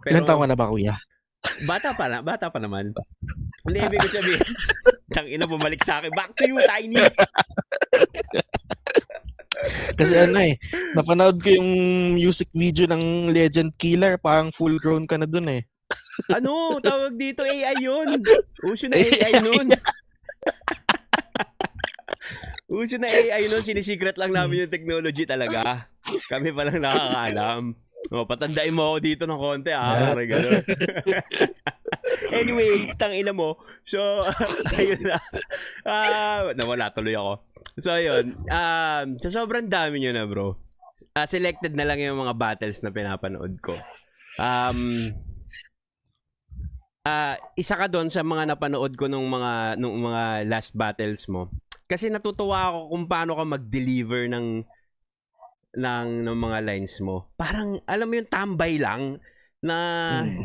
Pero, ilan taon ka na ba, kuya? Bata pa naman. Hindi, ibig ko sabihin, tangina, bumalik sa akin. Back to you, Tiny! Kasi napanood ko yung music video ng Legend Killer, parang full grown ka na dun eh. Tawag dito, AI yun. Uso na AI nun. Uso na AI nun, sinisikret lang namin yung technology talaga. Kami palang nakakaalam. Patandain mo ako dito ng konti, ganun. Anyway, tangina mo. So, ayun na. Nawala tuloy ako. So, ayun. So, sobrang dami nyo na, bro. Selected na lang yung mga battles na pinapanood ko. Isa ka doon sa mga napanood ko nung mga last battles mo. Kasi natutuwa ako kung paano ka mag-deliver ng mga lines mo. Parang, alam mo yung tambay lang na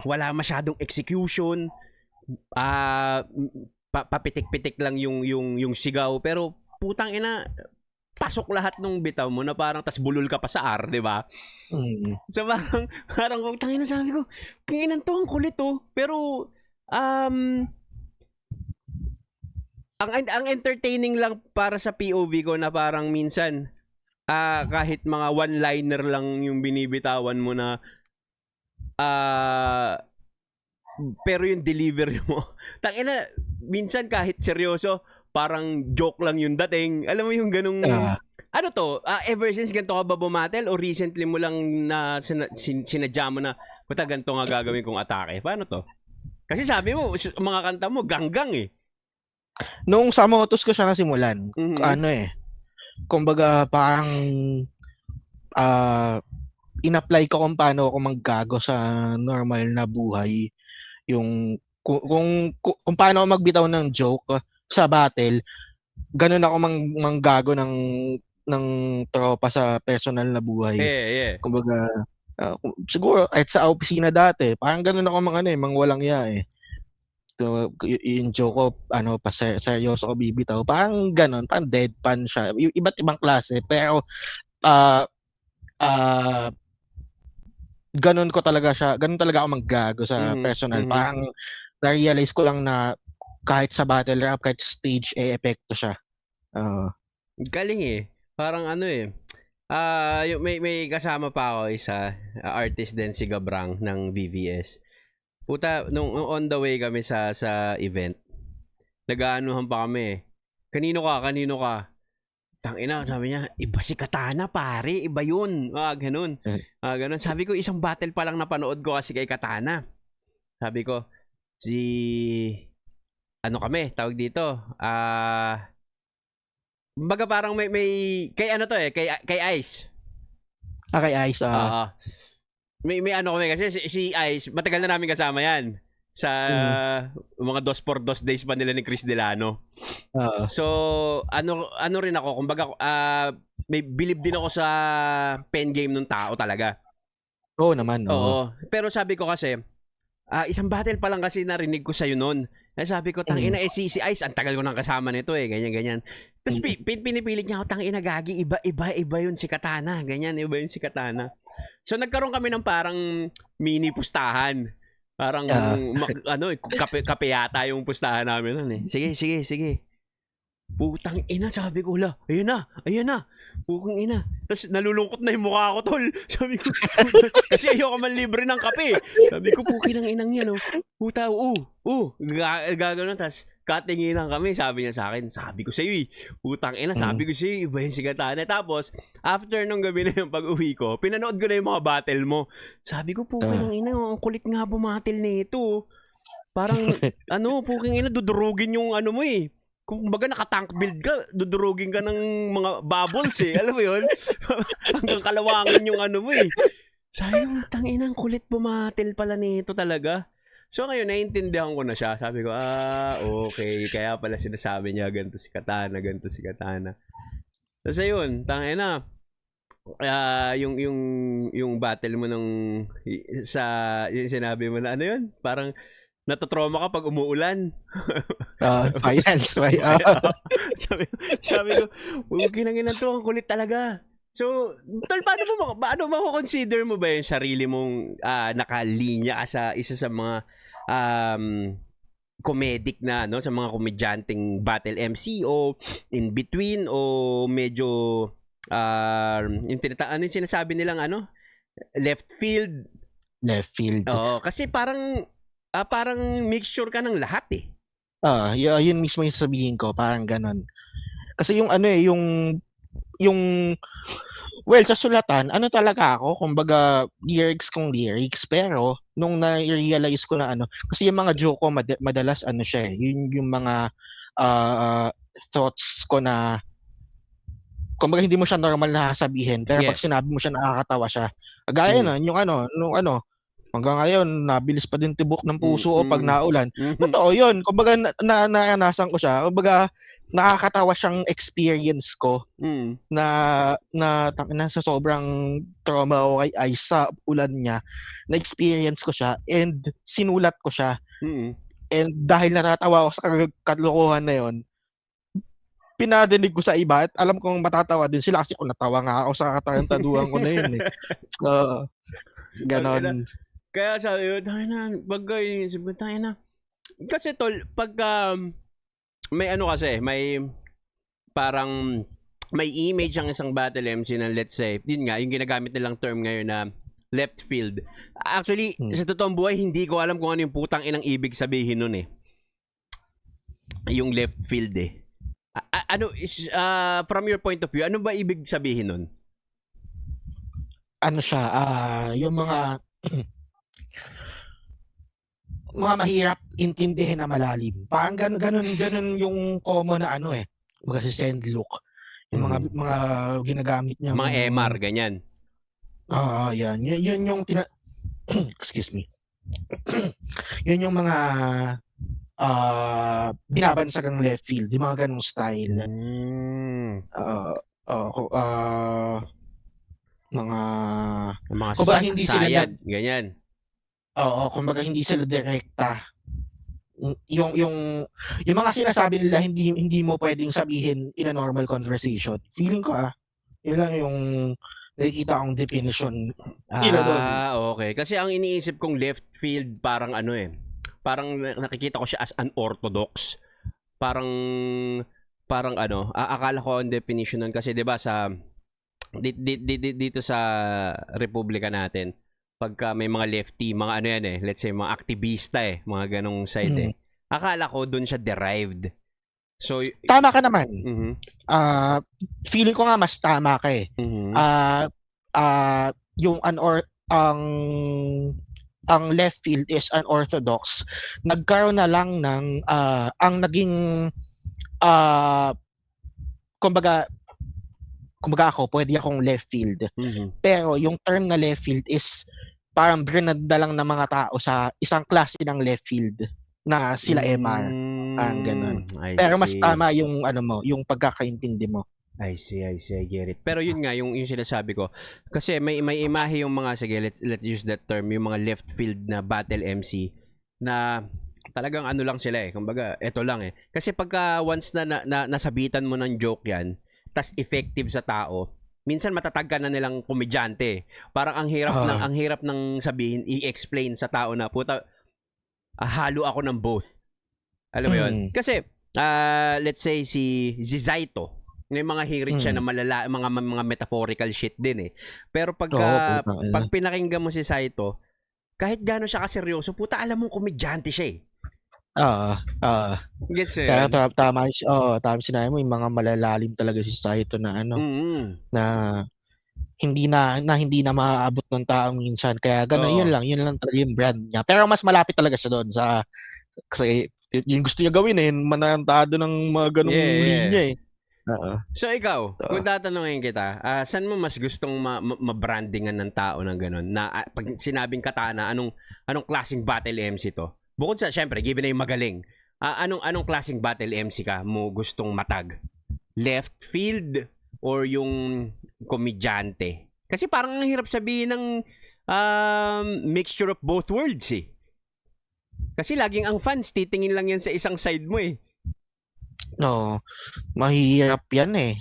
wala masyadong execution. Papitik-pitik lang yung sigaw. Pero, putang ina, pasok lahat nung bitaw mo na parang tas bulol ka pa sa R, di ba? So, parang putang ina, sabi ko, kinginan to, ang kulit to. Pero, ang entertaining lang para sa POV ko na parang minsan, kahit mga one-liner lang yung binibitawan mo na pero yung delivery mo, tangina, minsan kahit seryoso, parang joke lang yung dating. Alam mo yung ganung ever since ganito ka ba bumatel o recently mo lang na sinadya mo na puta ganito nga gagawin kong atake? Paano to? Kasi sabi mo, mga kanta mo ganggang eh. Nung sa Motos ko siya nasimulan, kumbaga parang in-apply ko kung paano ako maggago sa normal na buhay. Yung kung paano ako magbitaw ng joke sa battle, ganun ako manggago ng tropa sa personal na buhay. Yeah. Kumbaga siguro kahit sa opisina dati, parang ganun ako mang walang iya eh. So, yung joke ko, seryoso ko bibitaw. Parang ganun, parang deadpan siya. Iba't ibang klase. Pero, ganun talaga ako maggago sa personal. Parang, na-realize ko lang na kahit sa battle rap, kahit stage, epekto siya. Galing eh. Parang may kasama pa ako isa, artist din si Gabrang ng VVS. Puta, nung on the way kami sa event, nag-aanuhan pa kami. Kanino ka? Tangina, sabi niya, iba si Katana, pare, iba yun. Ganun. Ganun. Sabi ko, isang battle pa lang napanood ko kasi kay Katana. Sabi ko, kami, tawag dito, baga parang may kay kay Ice. Kay Ice, May kami kasi si Ice, matagal na namin kasama yan sa mga 2x2 days pa nila ni Chris Delano. So, ano rin ako, kumbaga may believe din ako sa pen game ng tao talaga. Oo naman. Oo. Pero sabi ko kasi, isang battle pa lang kasi narinig ko sa'yo noon. Sabi ko, tangina, si Ice, ang tagal ko nang kasama nito ganyan. Tapos pinipilit niya ako, tangina, gagi, iba yun si Katana. Ganyan, iba yun si Katana. So nagkaroon kami ng parang mini pustahan. Parang, kape yata yung pustahan namin nun eh. Sige. Putang ina, sabi ko, ayan na. Putang ina. Tapos nalulungkot na yung mukha ko, tol. Sabi ko, kasi ayoko man libre ng kape. Sabi ko, pukin ang inang yan, Puta, gagano. Tapos katinginan kami, sabi niya sa akin. Sabi ko sa'yo, putang ina, sabi ko sa'yo, iba yung si Katana. Tapos, after nung gabi na yung pag-uwi ko, pinanood ko na yung mga battle mo. Sabi ko, pukin ang ina, ang kulit nga bumatil nito. Parang, puking ina, dudurugin yung mo Kung baga naka-tank build ka, dudurugin ka ng mga bubbles Alam mo yun? Hanggang kalawangan yung mo Sabi ko, tanginang kulit bumatil pala nito talaga. So ngayon, naiintindihan ko na siya. Sabi ko, okay. Kaya pala sinasabi niya, ganito si Katana. Tapos ayun, tangina. Yung battle mo yung sinabi mo na yun? Parang, natotrauma ka pag umuulan. Finance. Sabi ko, kinanginan to, ang kulit talaga. So, tol, paano mo consider mo ba yung sarili mong nakalinya ka sa isa sa mga comedic na, sa mga komedyanteng battle MC o in between o medyo yung sinasabi nilang left field. Oo, kasi parang mixture ka ng lahat yun mismo yung sabihin ko, parang ganon. Kasi yung sa sulatan, talaga ako, kumbaga lyrics, pero nung na-realize ko na kasi yung mga joke ko madalas siya yun yung mga thoughts ko na kumbaga hindi mo siya normal na sabihin, pero pag sinabi mo siya nakakatawa siya. Gaya nun, yung hanggang ngayon, nabilis pa din tibok ng puso o pag naulan. Totoo yun. Kumbaga, naranasan ko siya. Kumbaga, nakakatawa siyang experience ko na sa sobrang trauma o kay Ice sa ulan niya, na-experience ko siya and sinulat ko siya. And dahil natatawa ako sa kalokohan na yun, pinadinig ko sa iba at alam kong matatawa din sila kasi natawa nga ako sa katarantaduhan ko na yun ganon. Kaya sabi ko, bagay, kasi tol, pag may kasi, may parang may image ang isang battle MC na let's say, yun nga, yung ginagamit nilang term ngayon na left field. Actually, sa totoong buhay, hindi ko alam kung ano yung putang inang ibig sabihin nun yung left field from your point of view, ano ba ibig sabihin nun? Yung mga mahirap intindihin na malalim. Parang ganun yung common na mga si send look. Yung mga ginagamit niya. Mga MR, ganyan. Yan. Yun yung excuse me. Yun yung mga binabansagang left field. Yung mga ganung style. Mga sayad, ganyan. Kumbaga hindi sila direkta. Yung mga sinasabi nila hindi mo pwedeng sabihin in a normal conversation. Feeling ko yun lang yung nakikita kong definition nila doon. Okay. Kasi ang iniisip kong left field parang parang nakikita ko siya as unorthodox. Parang akala ko ang definition nun kasi 'di ba sa dito sa republika natin, pagka may mga lefty, mga let's say mga aktivista mga ganong side akala ko doon siya derived. So tama ka naman. Feeling ko nga mas tama ka yung ang left field is unorthodox. Nagkaroon na lang ng ang naging kumbaga ako, pwede akong left field. Pero yung term na left field is parang brinanda lang ng mga tao sa isang klase ng left field na sila MR. Ganun. Pero mas tama yung yung pagkakaintindi mo. I see, I get it. Pero yun nga, yung sinasabi ko, kasi may imahe yung mga, sige, let's use that term, yung mga left field na battle MC, na talagang ano lang sila eh. Kumbaga, eto lang eh. Kasi pagka once na nasabitan mo ng joke yan, tas effective sa tao, minsan matatag ka na nilang komedyante. Parang ang hirap ng sabihin, i-explain sa tao na puta, halo ako ng both. Alam mo 'yon? Kasi let's say si Zaito, may mga hirit siya na malala, mga metaphorical shit din eh. Pero pag pinakinggan mo si Zaito, kahit gaano siya kaseryoso, puta alam mong komedyante siya eh. Gets mo yun? Tama sinabi mo, yung mga malalalim talaga si Saito na na hindi na maaabot ng tao minsan. Kaya gano'n, yun lang talaga yung brand niya. Pero mas malapit talaga siya doon kasi yung gusto niya gawin eh, manantado ng mga ganung linya eh. So ikaw, kung tatanungin kita, saan mo mas gustong ma-brandingan ng tao ng gano'n? Na pag sinabing Katana, anong klaseng battle MC to? Bukod sa, syempre, given na yung magaling, anong klaseng battle MC ka mo gustong matag? Left field or yung komedyante? Kasi parang ang hirap sabihin ng mixture of both worlds eh. Kasi laging ang fans, titingin lang yan sa isang side mo eh. No, mahirap yan eh.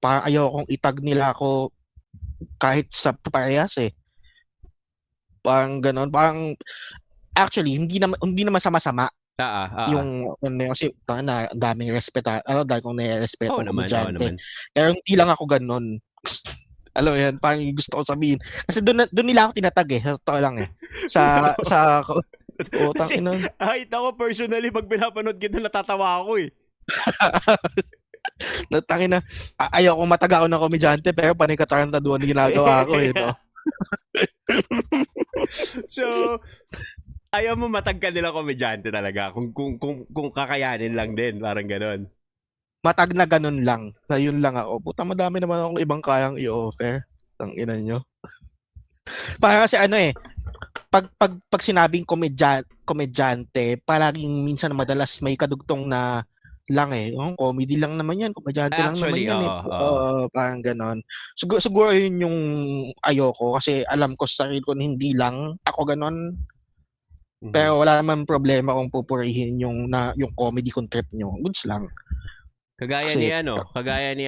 Parang ayokong itag nila ako kahit sa parehas eh. Parang gano'n, parang actually hindi naman sama-sama. Yung kasi na daming dahil kong nirespeto ng komedyante. Pero hindi lang ako gano'n. Alam mo yan, parang gusto ko sabihin. Kasi doon nila ako tinatag eh. Totoo lang eh. Sa tangina. Kahit ako personally, pag pinapanood kita, natatawa ako eh. Tangina, ayaw kong matag ako ng komedyante, pero panikatarantaduan na ginagawa ko eh, no? So, ayaw mo matag ka nila komedyante talaga. Kung kakayanin lang din, parang gano'n. Matag na ganun lang. Na yun lang ako. Puta, madami naman akong ibang kayang i-offer. Tangina nyo. Parang kasi pag sinabing komedyante, palaging minsan madalas may kadugtong na lang eh. Comedy lang naman yan. Komedyante lang naman yan eh. Parang ganon. Siguro yun yung ayoko kasi alam ko sa sarili ko na hindi lang ako ganon. Pero wala naman problema kung pupurihin yung comedy kung trip nyo. Goods lang. Kagaya ni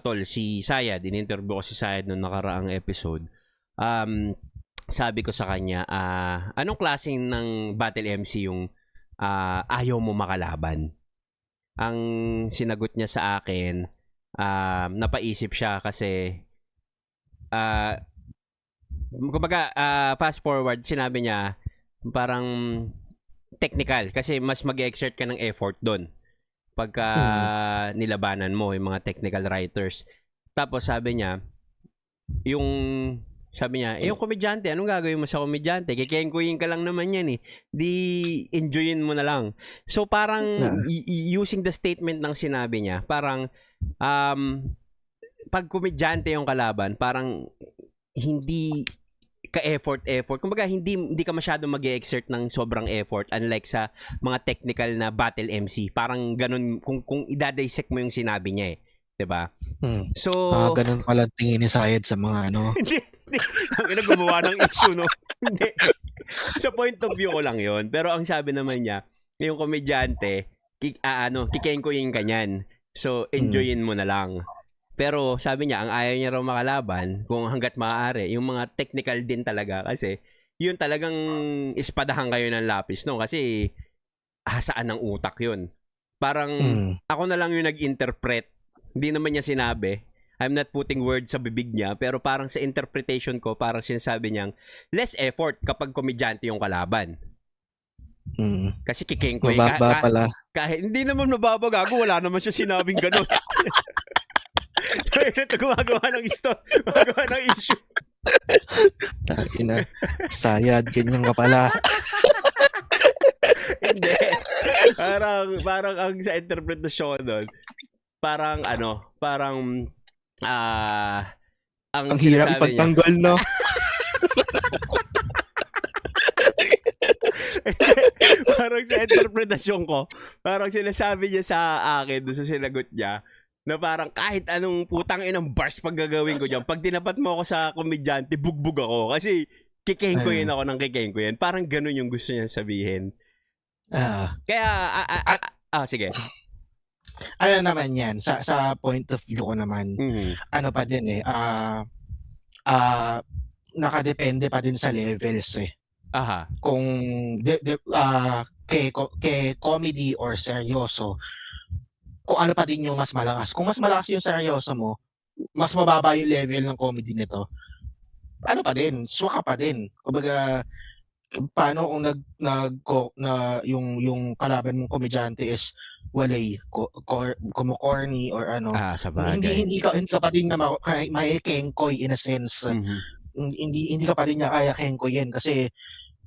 tol, si Sayad, in-interview ko si Sayad noong nakaraang episode. Sabi ko sa kanya, anong klaseng ng battle MC yung ayaw mo makalaban? Ang sinagot niya sa akin, napaisip siya kasi kumbaga fast forward, sinabi niya parang technical kasi mas mag-exert ka ng effort doon pagka nilabanan mo yung mga technical writers. Tapos sabi niya, yung komedyante, anong gagawin mo sa komedyante? Kikengkuyin ka lang naman yan eh. Di enjoyin mo na lang. So parang using the statement ng sinabi niya, parang pag komedyante yung kalaban, parang hindi ka-effort. Kumbaga hindi ka masyado mag-exert ng sobrang effort unlike sa mga technical na battle MC. Parang ganun kung i-dissect mo yung sinabi niya eh. 'Di ba? So ganun pala tingin ni Sayed sa mga Hindi. Ang gumawa ng issue no. Hindi. Sa point of view ko lang 'yon. Pero ang sabi naman niya, yung komedyante, kikengkuyin ka niyan. So enjoyin mo na lang. Pero sabi niya, ang ayaw niya raw makalaban kung hanggat maaari, yung mga technical din talaga kasi yun talagang ispadahan kayo ng lapis no kasi hasaan ng utak yun. Parang ako na lang yung nag-interpret. Hindi naman niya sinabi. I'm not putting words sa bibig niya pero parang sa interpretation ko parang sinasabi niyang less effort kapag komedyante yung kalaban. Kasi kikengkoy pala. Kahit hindi naman mababa gago, wala naman siya sinabing gano'n. Gumagawa ng issue. Takina. Sayad, ganyan ka pala. Hindi. Parang ang sa interpretasyon doon, parang ang hirap pagtanggol, no? Parang sa interpretasyon ko, parang sinasabi niya sa akin doon sa sinagot niya, na parang kahit anong putang inang bars pag gagawin ko dyan, pag tinapat mo ako sa komedyante, bugbog ako. Kasi kikengkoyin ako ng kikengkoyin. Parang ganun yung gusto niya sabihin. Kaya, sige. Ano naman yan, sa point of view ko naman, ano pa din nakadepende pa din sa levels Aha. Kung kay comedy or seryoso, kung ano pa din yung mas malakas. Kung mas malakas yung seryoso mo, mas mababa yung level ng comedy nito. Ano pa din, swaka pa din. Kumbaga, paano kung yung kalaban mong komedyante is walay, corny or ano. Hindi ka pa din na may kengkoy in a sense. Hindi ka pa din niya kaya kengkoyin kasi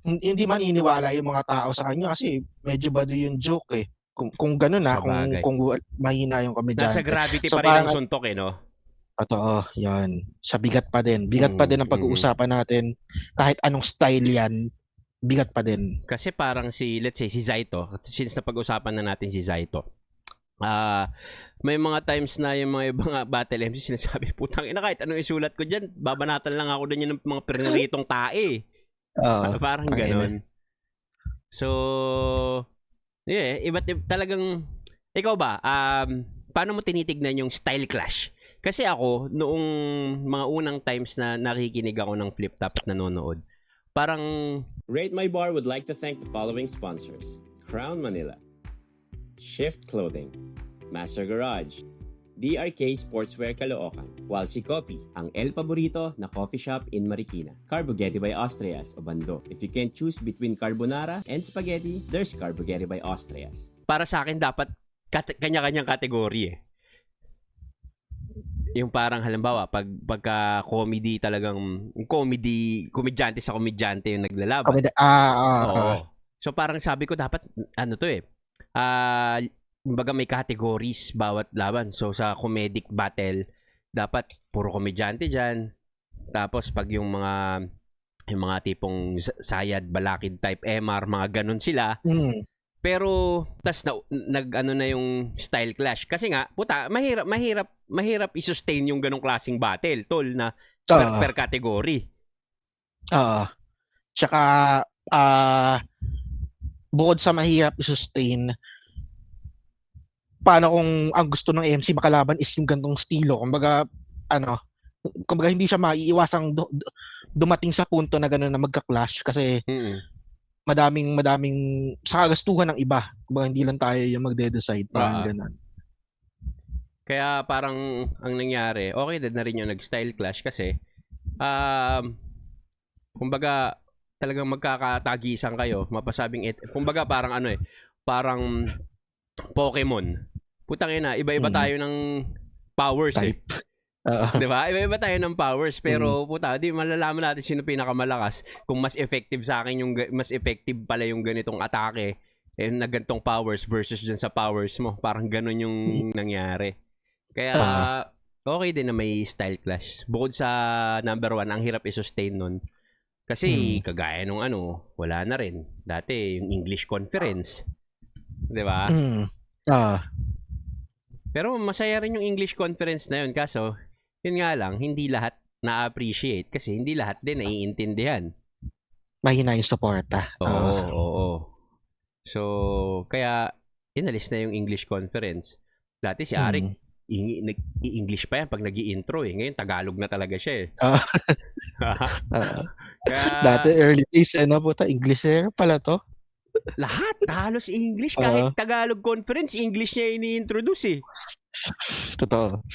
hindi maniniwala yung mga tao sa kanya kasi medyo bado yung joke Kung gano'n kung mahina yung komedyante. Nasa gravity pa rin ang suntok no? Totoo, yan. Sa bigat pa din. Bigat pa din ang pag-uusapan natin. Kahit anong style yan, bigat pa din. Kasi parang let's say si Zaito, since napag-usapan na natin si Zaito, may mga times na yung mga ibang battle MC sinasabi, putang ina, kahit anong isulat ko dyan, babanatan lang ako din yung mga pinaritong tae. Parang ganon. So, iba't talagang, ikaw ba, paano mo tinitignan yung style clash? Kasi ako, noong mga unang times na nakikinig ako ng Flip Top at nanonood, parang Rate My Bar would like to thank the following sponsors: Crown Manila, Shift Clothing, Master Garage, DRK Sportswear Caloocan, Walsi Coffee, ang El Paborito na coffee shop in Marikina, Carbogetti by Austrias, Obando. If you can choose between carbonara and spaghetti, there's Carbogetti by Austrias. Para sa akin, dapat kanya-kanyang kategory Yung parang halimbawa, pagka comedy talagang, komedyante sa komedyante yung naglalaban. So parang sabi ko, dapat, kumbaga may categories bawat laban. So sa comedic battle, dapat puro komedyante dyan. Tapos pag yung mga tipong sayad, balakid type MR, mga ganun sila. Pero tas na yung style clash kasi nga puta mahirap i-sustain yung ganong klaseng battle tol na per category. Tsaka bukod sa mahirap i-sustain, paano kung ang gusto ng MC makalaban is yung gantong estilo? Kumbaga hindi siya maiiwasang dumating sa punto na gano'n na magka-clash kasi madaming sa kagastuhan ng iba. Kumbaga hindi lang tayo yung magde-decide, parang gano'n. Kaya parang ang nangyari, okay din na rin yung nag-style clash kasi kumbaga talagang magkakatagisan kayo, mapasabing kumbaga parang parang Pokemon. Putang ina, iba-iba tayo ng powers diba? Iba-iba tayo ng powers pero puta, di malalaman natin sino pinakamalakas kung mas effective sa akin mas effective pala yung ganitong atake na ganitong powers versus dyan sa powers mo. Parang ganun yung nangyari. Kaya okay din na may style clash. Bukod sa number 1, ang hirap i-sustain nun. Kasi kagaya nung wala na rin. Dati yung English conference. Diba? Pero masaya rin yung English conference na yun. Kaso, yun nga lang, hindi lahat na-appreciate kasi hindi lahat din naiintindihan. Mahina yung suporta. Oo. So, kaya inalis na yung English conference. Dati si Arik, English pa yan pag nag-i-intro Ngayon, Tagalog na talaga siya Kaya, dati early days, English pala to. Lahat, halos English. Kahit Tagalog conference, English niya ini-introduce Totoo.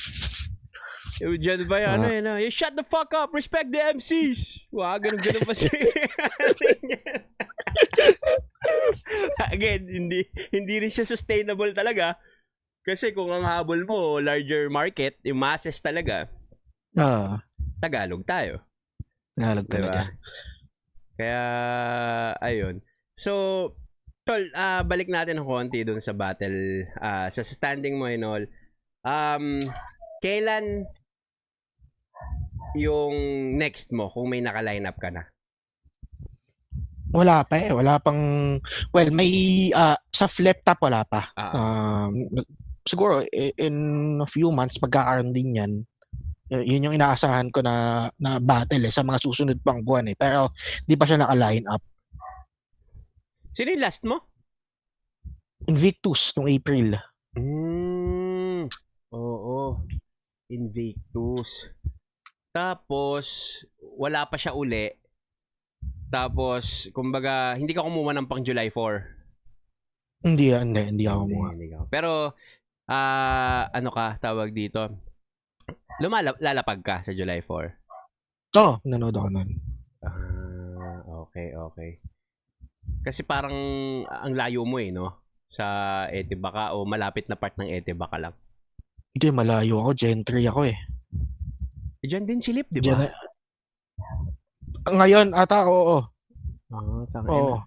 Diyan ba yan? You shut the fuck up, respect the MCs. Ganun pa siya. Again, hindi rin siya sustainable talaga. Kasi kung ang habol mo, larger market, yung masses talaga, Tagalog tayo. Tagalog talaga. Diba? Kaya, ayun. So, tol, balik natin ng konti dun sa battle, sa standing mo and all. Kailan yung next mo kung may naka-line up ka na? Wala pa wala pang may sa Flip Top wala pa. Siguro in a few months magkakaroon din yan. Yun yung inaasahan ko na battle sa mga susunod pang buwan Pero di pa siya naka-line up. Sino yung last mo? Invictus nung April. Oo. Invictus. Tapos, wala pa siya uli. Tapos, kumbaga, hindi ka kumuha ng pang July 4. Hindi ako kumuha. Pero, ano ka, tawag dito? Lalapag ka sa July 4? Nanood ako nun. Okay. Kasi parang, ang layo mo no? Sa Etibaka o malapit na part ng Etibaka lang. Hindi, malayo ako. Gentry ako Diyan din silip, di ba? Ngayon, ata, oo. Oo.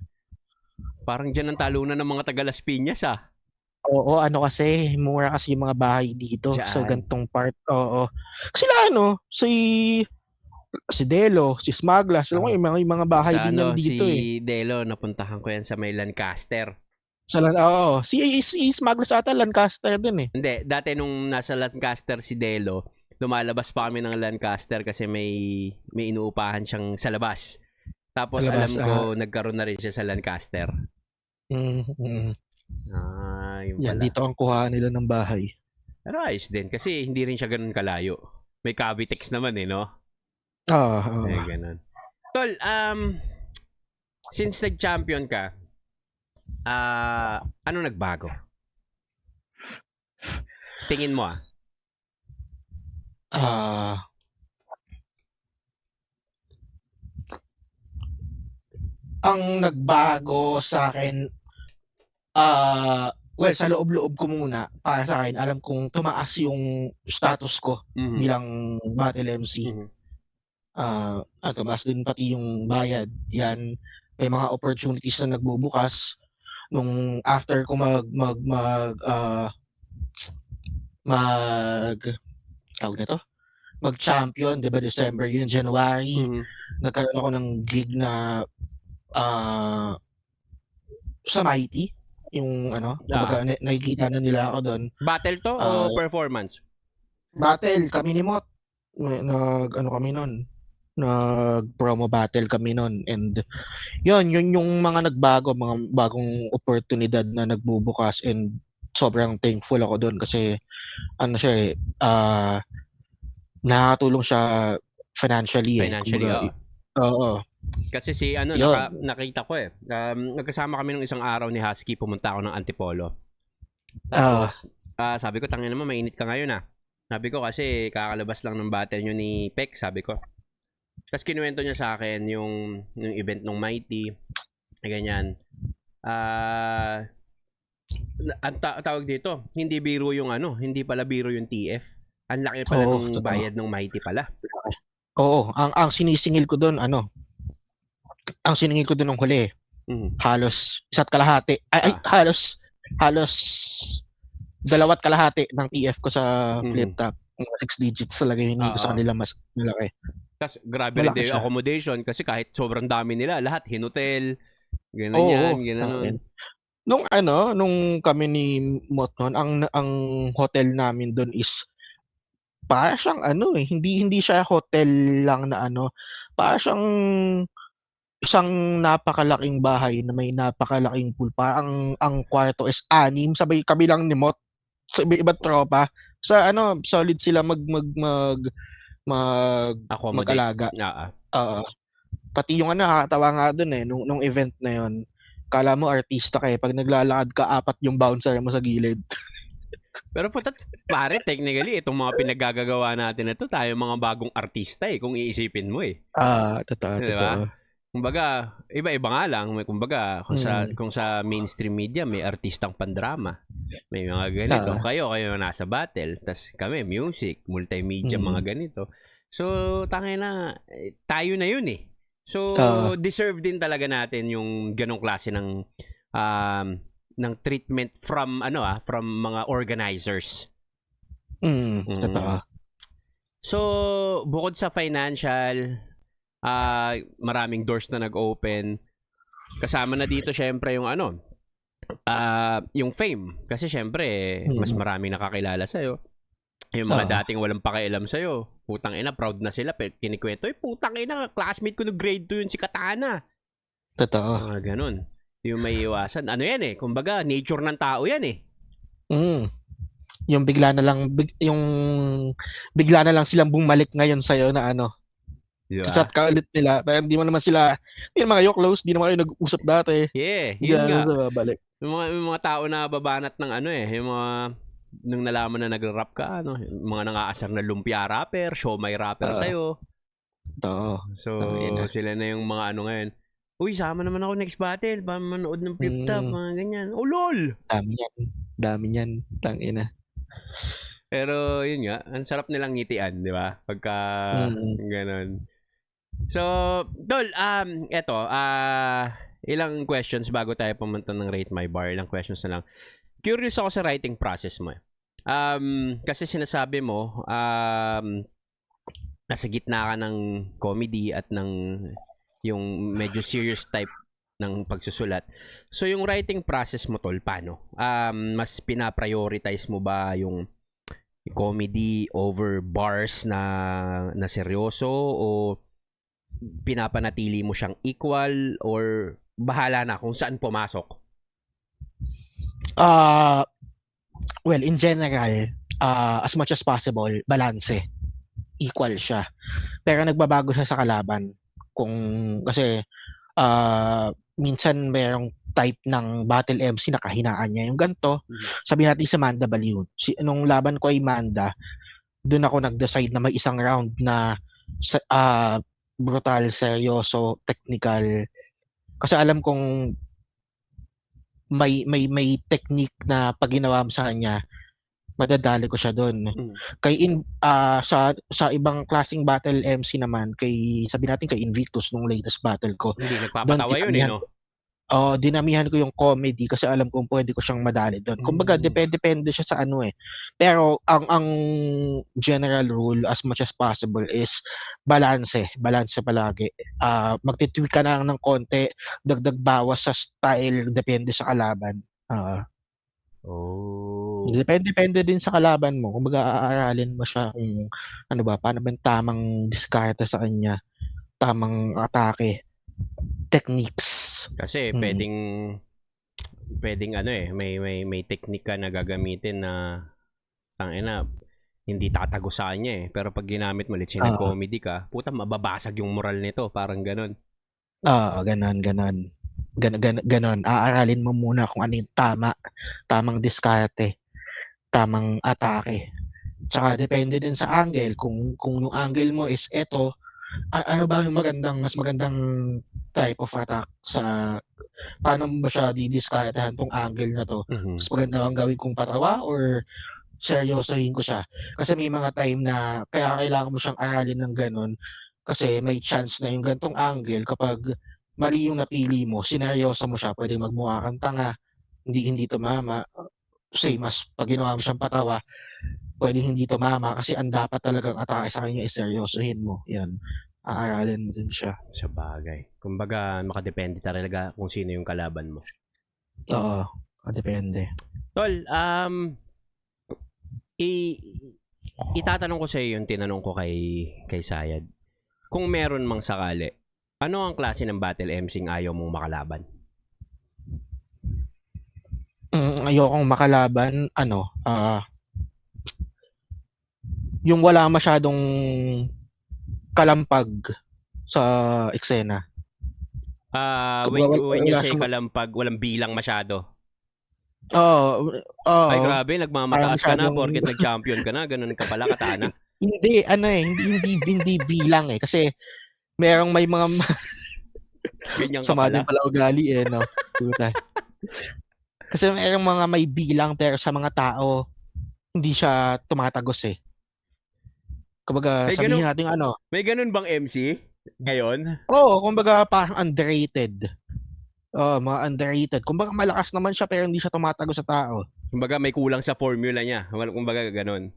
Parang dyan ang talunan ng mga taga Las Piñas, Oo, kasi, mura kasi yung mga bahay dito Diyan. sa gantong part. Oo. Kasi si Delo, si Smaglas, yung mga bahay din yan dito Si Delo, napuntahan ko yan sa may Lancaster. Si Smaglas ata Lancaster din Hindi, dati nung nasa Lancaster si Delo, lumalabas pa kami ng Lancaster kasi may inuupahan siyang sa labas. Tapos alam ko nagkaroon na rin siya sa Lancaster. Yan, dito ang kuha nila ng bahay. Pero ayos din kasi hindi rin siya ganun kalayo. May Cavitex naman no? Ganun. Tol, since nag-champion ka, ano nagbago? Tingin mo ang nagbago sa akin sa loob-loob ko muna para sa akin alam kong tumaas yung status ko bilang battle MC. Tumaas din pati yung bayad. Yan, may mga opportunities na nagbubukas nung after ko mag-champion, 'di ba, December yun, January. Nagkaroon ako ng gig na sa Mighty, yung nakikita na nila ako doon. Battle to o performance? Battle kami ni Mot. Kami noon. Nag-promo battle kami noon, and yun yung mga nagbago, mga bagong oportunidad na nagbubukas, and sobrang thankful ako doon kasi nakatulong siya financially. Oo. Kasi nakita ko nagkasama kami nung isang araw ni Husky, pumunta ako ng Antipolo. Tapos, sabi ko, tangina naman, mainit ka ngayon Sabi ko kasi kakalabas lang ng battle nyo ni Pex, sabi ko. Tapos kinuwento niya sa akin yung event ng Mighty, ganyan. Ang tawag dito, hindi pala biro yung TF. Ang laki pala ng bayad ng Mighty pala. Oo, ang sinisingil ko doon ng huli. Halos 1.5. Halos 2.5 ng TF ko sa flip top. 6 digits talaga yun ko sa kanila, mas malaki. Tapos grabe rin yung accommodation kasi kahit sobrang dami nila, lahat hinutel, gano'n. Nung kami ni Mot noon, ang hotel namin doon is para siyang hindi siya hotel lang na para siyang isang napakalaking bahay na may napakalaking pool. Parang ang kwarto is 6, sabay kabilang ni Mot sa ibang tropa. Sa solid sila mag-alaga. Pati yung nakakatawa nga doon nung event na yon. Kala mo artista ka pag naglalakad ka, 4 yung bouncer mo sa gilid. Pero pare, technically itong mga pinaggagawa natin na to, tayo mga bagong artista kung iisipin mo Totoo. Diba? Kumbaga, iba-iba nga lang. Kumbaga, kung sa mainstream media, may artistang pandrama. May mga ganito. Kayo nasa battle. Tas kami, music, multimedia, mga ganito. So, tayo na yun So, deserve din talaga natin yung ganong klase ng treatment from mga organizers. Totoo. So, bukod sa financial, maraming doors na nag-open. Kasama na dito syempre yung yung fame. Kasi syempre, mas maraming nakakilala sa'yo. Yung mga dating walang pakialam sa'yo, putang ina, proud na sila, pero kinikwento, putang ina, classmate ko no grade 2 yun si Katana. Totoo. Ganun. Yung may iwasan. Ano yan eh, kumbaga, nature ng tao yan eh. Yung bigla na lang silang bumalik ngayon sa'yo na ano. Diba? Chat ka ulit nila. Pero hindi mo naman sila, hindi naman kayo close, hindi naman kayo nag-usap dati. Yeah, yun nga. Sa babalik. Yung mga tao na babanat ng ano eh, yung mga nung nalaman na nag-rap ka, ano, yung mga nangaasar na lumpia rapper, siomay rapper sa'yo. So, sila na yung mga ano ngayon. Uy, sama naman ako next battle, ba manood ng flip top, mga ganyan. Oh, lol! Dami yan. Tangina. Pero, yun nga, ang sarap nilang ngitian, di ba? Pagka, ganun. So, Tol, eto, ilang questions bago tayo pumunta ng Rate My Bar, ilang questions na lang. Curious ako sa writing process mo. Kasi sinasabi mo, nasa gitna ka ng comedy at ng yung medyo serious type ng pagsusulat. So, yung writing process mo, Tol, paano? Mas pina-prioritize mo ba yung comedy over bars na seryoso o pinapanatili mo siyang equal or bahala na kung saan pumasok? Well, in general, as much as possible, balance. Equal siya. Pero nagbabago siya sa kalaban. Kasi minsan merong type ng battle MC na kahinaan niya yung ganito. Sabihin natin si Manda Baliw. Nung laban ko ay Manda, doon ako nag-decide na may isang round na brutal, seryoso, technical. Kasi alam kong may technique na pag ginawa mo sa kanya, madadali ko siya doon. Sa ibang klaseng battle MC naman, sabi natin kay Invictus nung latest battle ko. Hindi nagpapatawa yun eh, no? Dinamihan ko yung comedy kasi alam kong pwede ko siyang madali doon. Kumbaga, depende siya sa ano eh. Pero ang general rule as much as possible is balance palagi. Magtitweak ka na lang ng konti, dagdag bawas sa style, depende sa kalaban. Depende din sa kalaban mo. Kumbaga, aaralin mo siya kung paano ba yung tamang diskarte sa kanya, tamang atake, techniques. Kasi pwedeng ano eh, may technique ka na gagamitin na tangina hindi tatago sa kanya eh. Pero pag ginamit mo, let's say nag-comedy ka, puta mababasag yung moral nito, parang ganon. Ganon. Aaralin mo muna kung ano yung tamang diskarte, tamang atake. Tsaka depende din sa angle. Kung yung angle mo is eto, ano ba yung mas magandang type of attack sa paano mo ba siya didiskartehan tong angle na to? Mas maganda ang gawin kong patawa or seryosohin ko siya? Kasi may mga time na kaya kailangan mo siyang aralin ng ganon kasi may chance na yung gantong angle kapag mali yung napili mo, sineryoso mo siya, pwede magmukha kang tanga, hindi tumama. Mas pag ginawa mo siyang patawa, pwedeng hindi tumama kasi ang dapat talagang atake sa kanya is seryosohin mo. Yan. Aaralin mo din siya. Sa bagay. Kumbaga, makadepende talaga kung sino yung kalaban mo. Oo, makadepende. Tol, itatanong ko sa iyo yung tinanong ko kay Sayad. Kung meron mang sakali, ano ang klase ng battle MCing ayaw mong makalaban? Ayokong makalaban, yung wala masyadong kalampag sa eksena. When you say kalampag, walang bilang masyado. Ay grabe, nagmamataas ka na porket nag-champion ka na, ganun ka pala, Katana. hindi bilang eh kasi may mga sama din pala ugali eh, no. Kasi merong mga may bilang pero sa mga tao hindi siya tumatagos eh. Kumbaga sabihin natin may ganun bang MC ngayon? Kumbaga parang underrated. Mga underrated. Kumbaga malakas naman siya pero hindi siya tumatagos sa tao. Kumbaga may kulang sa formula niya. Kumbaga ganun.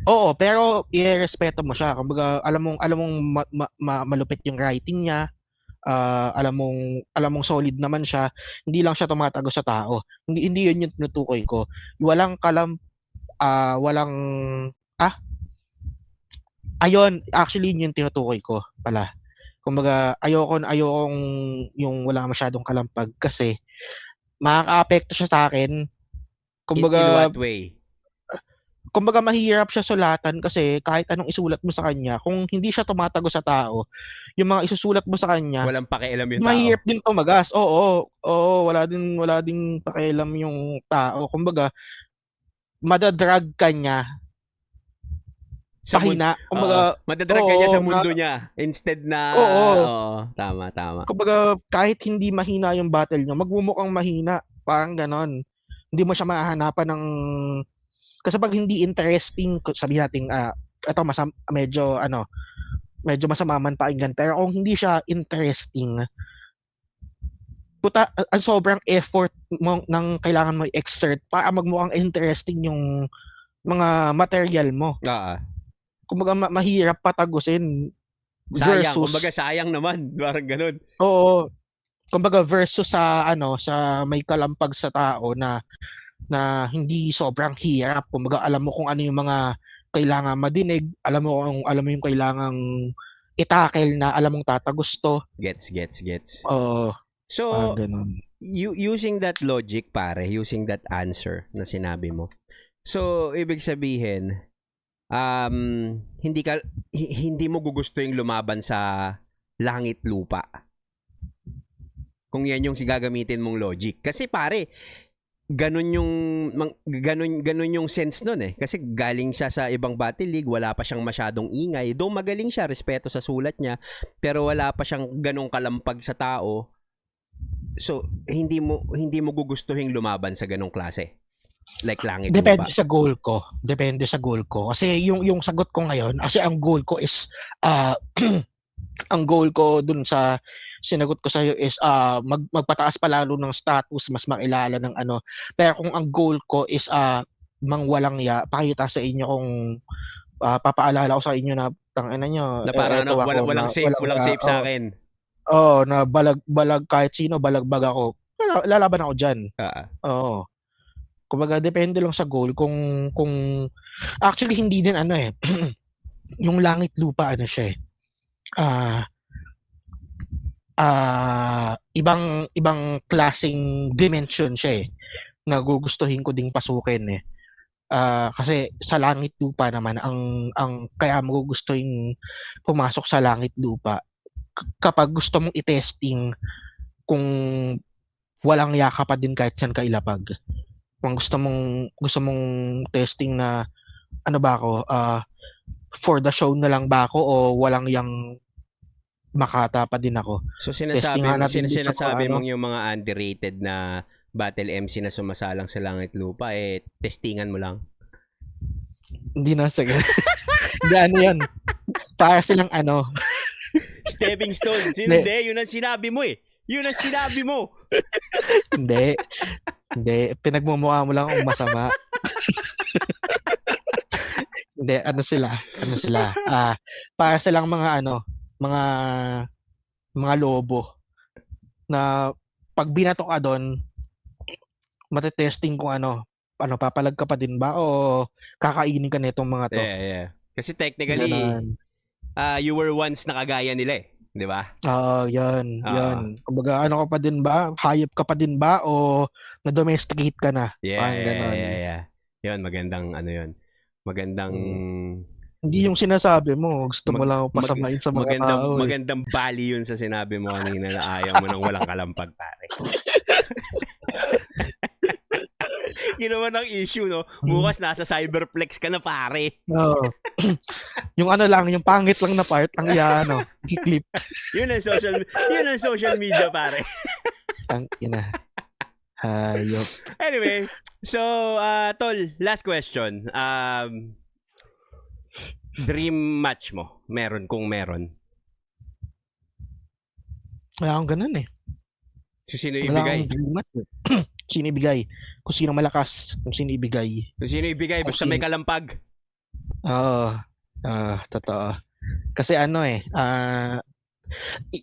Oo, pero irespeto mo siya. Kumbaga alam mong malupit yung writing niya. Alam mong solid naman siya, hindi lang siya tumatagos sa tao. Hindi yun yung tinutukoy ko. Walang Ayun, actually yun yung tinutukoy ko pala. Kumbaga, ayokong yung wala masyadong kalampag kasi makakaapekto siya sa akin. In what way? Kumbaga mahirap siya sulatan kasi kahit anong isulat mo sa kanya, kung hindi siya tumatago sa tao, yung mga isusulat mo sa kanya, Walang pakialam yung tao. mahirap din tumagas. Oo, wala din pakialam yung tao. Kumbaga, madadrag ka niya pahina. Kumbaga, madadrag ka niya sa mundo niya instead na tama. Kumbaga, kahit hindi mahina yung battle niya, magmumukhang mahina, parang ganon. Hindi mo siya mahahanapan ng kasi pag hindi interesting, sabihin natin ito medyo masama man pakinggan, pero kung hindi siya interesting, ang sobrang effort mo nang kailangan mo i-exert para magmukhang interesting yung mga material mo. Kumbaga mahirap patagusin. Sayang, kumbaga sayang naman, parang ganun. Oo. Kumbaga versus sa may kalampag sa tao na hindi sobrang hirap. Kumbaga alam mo kung ano yung mga kailangan madinig, alam mo yung kailangang i-tackle na alam mong tatagusto. Gets. So, using that logic, pare, using that answer na sinabi mo. So, ibig sabihin, hindi mo gugustuhin lumaban sa langit lupa. Kung yan yung gagamitin mong logic. Kasi pare, ganun yung sense nun eh. Kasi galing siya sa ibang battle league, wala pa siyang masyadong ingay. Though magaling siya, respeto sa sulat niya, pero wala pa siyang ganung kalampag sa tao. So, hindi mo gugustuhin lumaban sa ganung klase. Like langit Depende lupa. Depende sa goal ko. Kasi yung sagot ko ngayon, kasi ang goal ko is ang goal ko dun sa sinagot ko sa iyo is magpataas pa lalo ng status, mas makilala ng ano. Pero kung ang goal ko is mangwalang ya, pakita sa inyo kung papaalala ko sa inyo na tangina nyo. Na parang walang safe sa akin. Na balag kahit sino, balagbag ako. Lalaban ako diyan. Oo. Kumbaga depende lang sa goal kung actually hindi din yung langit lupa siya ibang klaseng dimension siya na gugustuhin ko ding pasukin kasi sa langit lupa naman ang kaya mo gugustuhin pumasok sa langit lupa kapag gusto mong i-testing kung walang yaka pa din kahit saan ka ilapag. Kung gusto mong testing na for the show na lang ba ako o walang yang makata pa din ako. So sinasabi mong yung mga underrated na battle MC na sumasalang sa langit lupa testingan mo lang. Hindi na sige. Hindi yan. Para silang stepping stone. Hindi, yun ang sinabi mo Yun ang sinabi mo. Hindi, pinagmumukha mo lang kung masama. Hindi, ano sila? Para silang mga mga lobo na pag binato ka doon, matetesting kung papalag ka pa din ba o kakainin ka nitong mga to. Yeah. Kasi technically, you were once nakagaya nila di ba? Yan. Kumbaga, ka pa din ba? Hayop ka pa din ba? O na-domesticate ka na? Yeah. Yun, magandang yun. Magandang... Hindi yung sinasabi mo. Gusto mo lang pasamain sa mga tao. Magandang bali yun sa sinabi mo kanina na ayaw mo nang walang kalampag, pare. Yun naman ang issue, no? Bukas nasa Cyberplex ka na, pare. Oo. Yung yung pangit lang na part, ang i-clip. Yun ang social media, pare. Ang ina. Hayop. Anyway, so, Tol, last question. Dream match mo? Meron kung meron? Wala akong ganun So, sino ibigay? Wala akong dream match Sino ibigay? Kung sino malakas, kung sino ibigay. Kung sino ibigay, basta may kalampag. Oo. Totoo. Kasi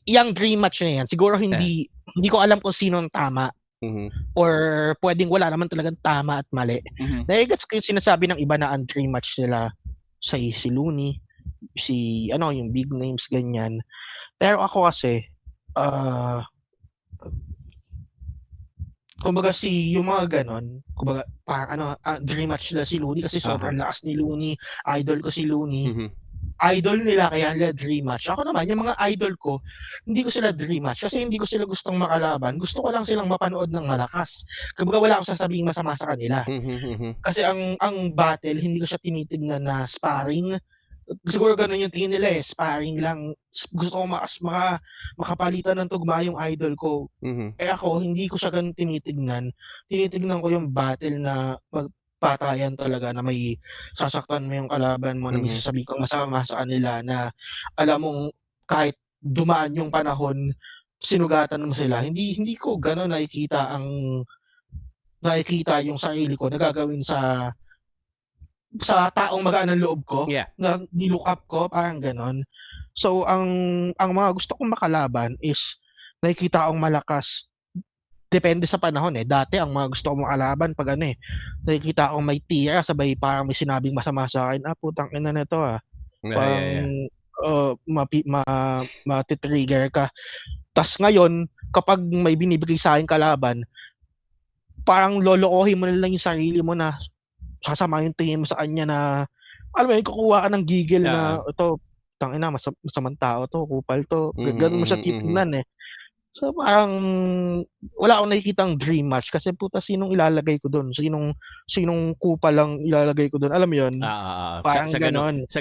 yung dream match na yan, siguro hindi ko alam kung sino ang tama. Mm-hmm. Or pwedeng wala naman talagang tama at mali. Nagigets ko yung sinasabi ng iba na ang dream match nila si Looney, yung big names, ganyan. Pero ako kasi, kumbaga yung mga ganon, kumbaga parang dream match nila si Looney kasi sobrang lakas ni Looney, idol ko si Looney. Idol nila kaya nila dream match. Ako naman, yung mga idol ko, hindi ko sila dream match kasi hindi ko sila gustong makalaban. Gusto ko lang silang mapanood ng malakas. Kumbaga wala akong sasabing masama sa kanila. Kasi ang battle, hindi ko siya tinitignan na sparring. Siguro ganun yung tingin nila sparring lang. Gusto ko makapalitan ng tugma yung idol ko. Eh ako, hindi ko siya ganun tinitignan. Tinitignan ko yung battle na magpatayan talaga na may sasaktan mo yung kalaban mo, na may sasabihin kang masama sa kanila, na alam mong kahit dumaan yung panahon, sinugatan mo sila. Hindi ko ganun nakikita yung sarili ko na gagawin sa taong magaan ng loob ko, na nilook up ko, parang ganon. So, ang mga gusto kong makalaban is nakikita akong malakas. Depende sa panahon Dati, ang mga gusto kong makalaban pag nakikita akong may tira, sabay parang may sinabing masama sa akin, putang ina na to Parang matitrigger ka. Tas ngayon, kapag may binibigay sa akin kalaban, parang lolokohin mo na lang yung sarili mo na sasama yung tingin mo sa kanya, na alam mo yun, kukuha ka ng gigil na ito, tangina, masamang tao to, kupal to, ganun mo siya titignan So parang wala akong nakikitang dream match kasi puta, sinong ilalagay ko doon, sinong kupal lang ilalagay ko doon, alam mo yun, parang sa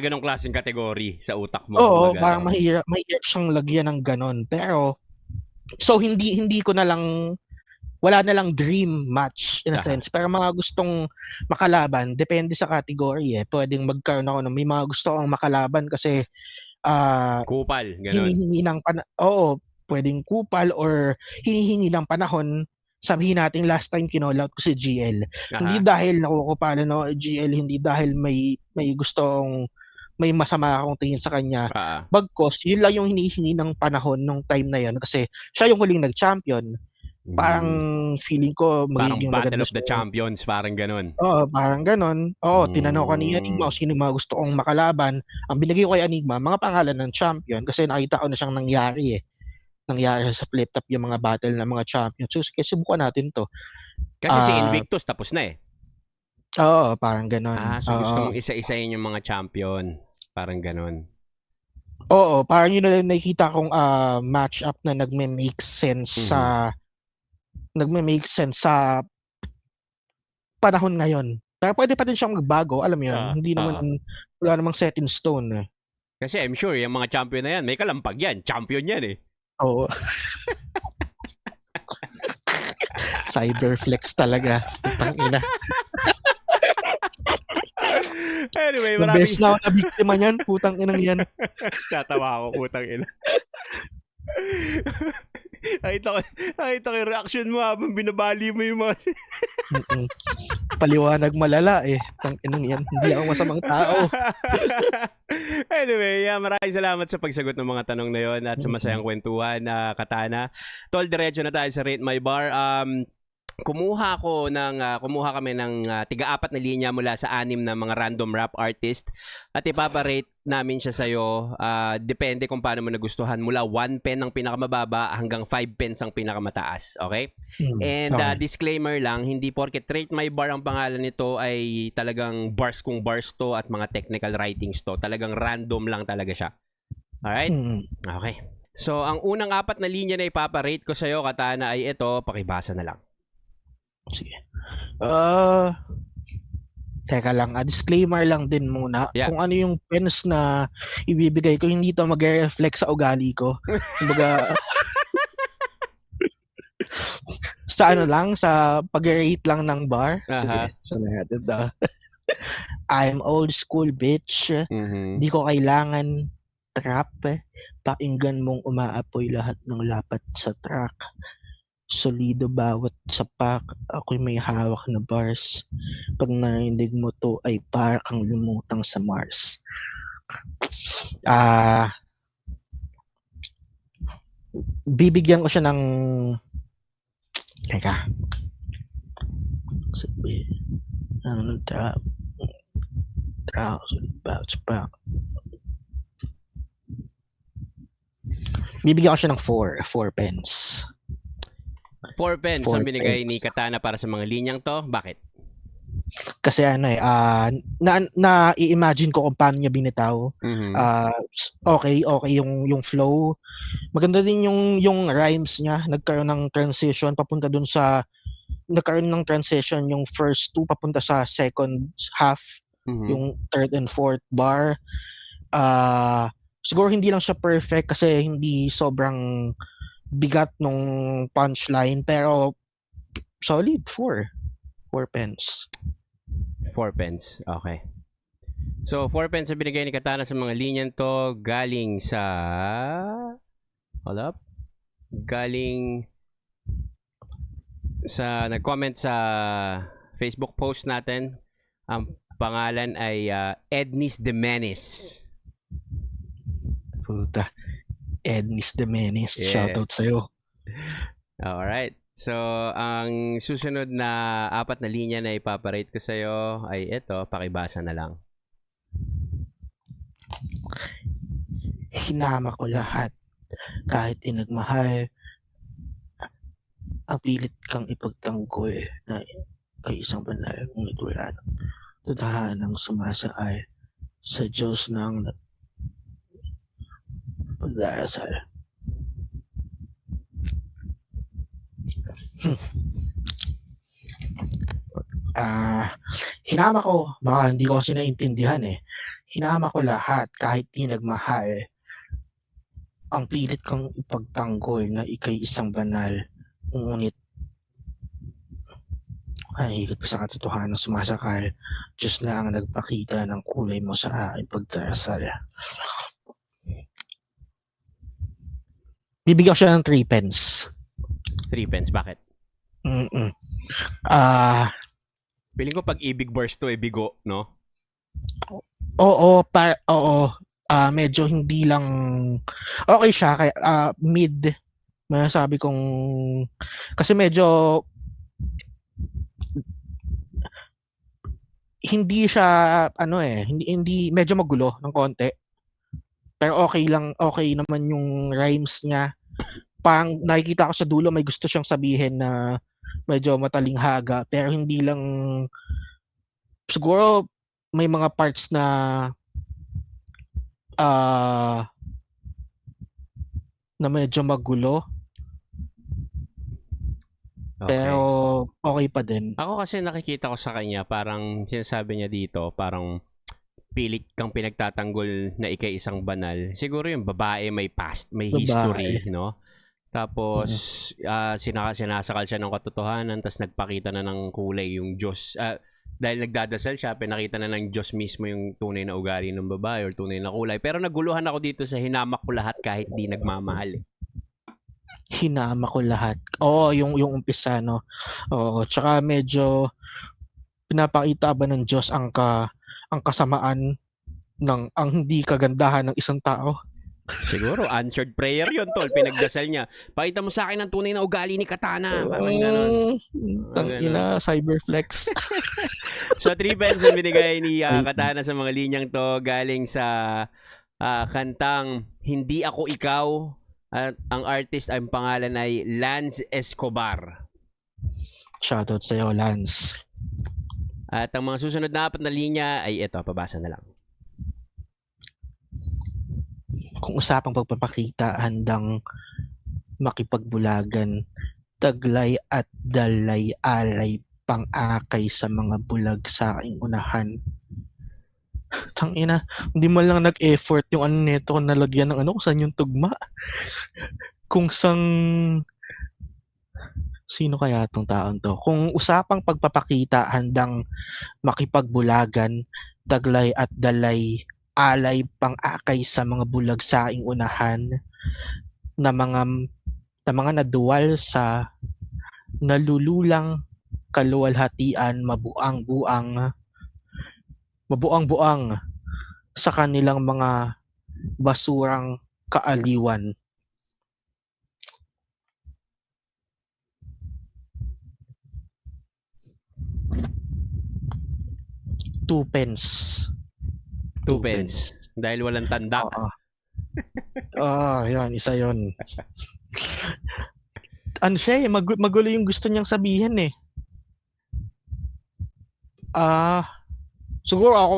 ganong klaseng kategory sa utak mo. Oo, parang mahirap siyang lagyan ng ganon. Pero so hindi ko na lang, wala na lang dream match in a sense, pero mga gustong makalaban, depende sa category pwedeng magkaroon ako ng may mga gusto akong makalaban kasi kupal, gano'n. Hinihingi ng pwedeng kupal or hinihingi ng panahon. Sabihin natin last time kinall out ko si GL. Hindi dahil nakukupalan ako GL, hindi dahil may gustong, may masama akong tingin sa kanya. Bagkos, yun lang yung hinihingi ng panahon nung time na yun kasi siya yung huling nag-champion. Parang feeling ko magiging parang Battle of the Champions, parang ganon. Oo, parang ganon. Tinanong ko ni Enigma sino mga gusto kong makalaban. Ang binigay ko kay Enigma, mga pangalan ng champion kasi nakita ko na siyang nangyari sa flip top yung mga battle ng mga champion. So, kasi subukan natin to. Kasi si Invictus tapos na Oo, parang ganon. So gusto mong isa-isayin yung mga champion. Parang ganon. Oo, parang yun na nakikita kong match up na nagme-make sense sa panahon ngayon. Pero pwede pa din siyang magbago, alam mo yun. Hindi naman, wala namang set in stone Kasi I'm sure yung mga champion na yan, may kalampag yan. Champion yan Oo. Cyberflex talaga. Putang-ina. Anyway, maraming... Best na ako na biktima niyan, putang-inang yan. Tatawa ako, putang-ina. Nakita ko yung reaction mo habang binabali mo yung mga... Paliwanag malala Tang-inang yan. Hindi ako masamang tao. Anyway, maraming salamat sa pagsagot ng mga tanong na yon at sa masayang kwentuhan, Katana. Tol, diretso na tayo sa Rate My Bar. Kumuha kami ng tiga-4 na linya mula sa 6 na mga random rap artist at ipaparate namin siya sa'yo. Depende kung paano mo nagustuhan, mula 1 pen ang pinakamababa hanggang 5 pens ang pinakamataas. Okay? And disclaimer lang, hindi porket Rate My Bar ang pangalan nito ay talagang bars kung bars to at mga technical writings to. Talagang random lang talaga siya. Alright? Okay. So, ang unang 4 na linya na ipaparate ko sa'yo, Katana, ay ito. Pakibasa na lang. Sige. Teka lang, disclaimer lang din muna. Kung ano yung pens na ibibigay ko, hindi to mag-reflect sa ugali ko. Kumbaga, sa pag-rate lang ng bar. Sige, natin daw. I'm old school, bitch. Di ko kailangan trap. Pakinggan mong umaapoy lahat ng lapat sa track. Solido bawat sapak, ako'y may hawak na bars. Pag narinig mo to ay para kang lumutang sa Mars. Bibigyan ko siya ng teka. Sabi, trap Bounce back. Bibigyan ko siya ng 4 pence. 4 pence 4 ang binigay pence. ni Katana para sa mga linyang to. Bakit? Kasi na-i-imagine ko kung paano niya binitaw. Okay yung flow. Maganda din yung rhymes niya. Nagkaroon ng transition yung first 2 papunta sa second half, yung third and fourth bar. Siguro hindi lang siya perfect kasi hindi sobrang bigat nung punchline, pero solid 4 pence. 4 pence. Okay. So, 4 pence ang binigay ni Katana sa mga linyan to galing sa... Hold up. Galing sa nag-comment sa Facebook post natin. Ang pangalan ay Ednis de Menis. Puta. Ednis de Menis. Yeah. Shoutout sa'yo. Alright. So, ang susunod na 4 na linya na ipaparate ko sa'yo ay ito. Pakibasa na lang. Hinama ko lahat. Kahit inagmahal, ang pilit kang ipagtanggol na kay isang banal, ngunit wala ng tatahanang sumasakay sa Diyos ng pag-aasal. Hinama ko, baka hindi ko kasi naintindihan Hinama ko lahat kahit di nagmahal. Ang pilit kang ipagtanggol na ikay isang banal, ngunit higit pa sa katotohanan sumasakal, Diyos na ang nagpakita ng kulay mo sa aking pagdarasal. Bibigyan ko siya ng 3 pence. 3 pence. Bakit? Piling ko pag-ibig verse to bigo, no? Oo. Medyo hindi lang okay siya kaya mid. Masasabi kong kasi medyo hindi siya hindi medyo magulo ng konti. Pero okay naman yung rhymes niya. Pang nakikita ko sa dulo may gusto siyang sabihin na medyo matalinghaga, pero hindi lang, siguro may mga parts na na medyo magulo. Okay. Pero okay pa din. Ako kasi nakikita ko sa kanya, parang sinasabi niya dito, parang pilit kang pinagtatanggol na ikay isang banal. Siguro yung babae may past, may history, no? Tapos sinasakal siya ng katotohanan, tapos nagpakita na ng kulay yung Diyos. Dahil nagdadasal siya, pinakita na ng Diyos mismo yung tunay na ugali ng babae or tunay na kulay. Pero naguluhan ako dito sa hinamak ko lahat kahit di nagmamahal. Hinama ko lahat. Oo, yung umpisa, no? Oo, tsaka medyo pinapakita ba ng Diyos ang kasamaan ang hindi kagandahan ng isang tao. Siguro, answered prayer yun, tol. Pinagdasal niya. Pakita mo sa akin ang tunay na ugali ni Katana. Parang gano'n. Tangina, cyberflex. So, 3 pence ang binigay ni Katana sa mga linyang to galing sa kantang Hindi Ako Ikaw. At ang artist, ang pangalan ay Lance Escobar. Shoutout sa'yo, Lance. At ang mga susunod na 4 na linya ay ito, pabasa na lang. Kung usapang pagpapakita, handang makipagbulagan, taglay at dalay alay pang-akay sa mga bulag sa aking unahan. Tangina, hindi mo lang nag-effort yung nito kung nalagyan ng kung saan yung tugma. Kung sang sino kaya tong taon to? Kung usapang pagpapakita, handang makipagbulagan, taglay at dalay alay pang-akay sa mga bulag sa aking unahan, na mga naduwal sa nalululang kaluwalhatian, mabuang-buang sa kanilang mga basurang kaaliwan. $2 pence. 2 pence. Dahil walang tanda. Oo. Yun, isa yun. Ano siya eh, magulo yung gusto niyang sabihin eh. Siguro ako,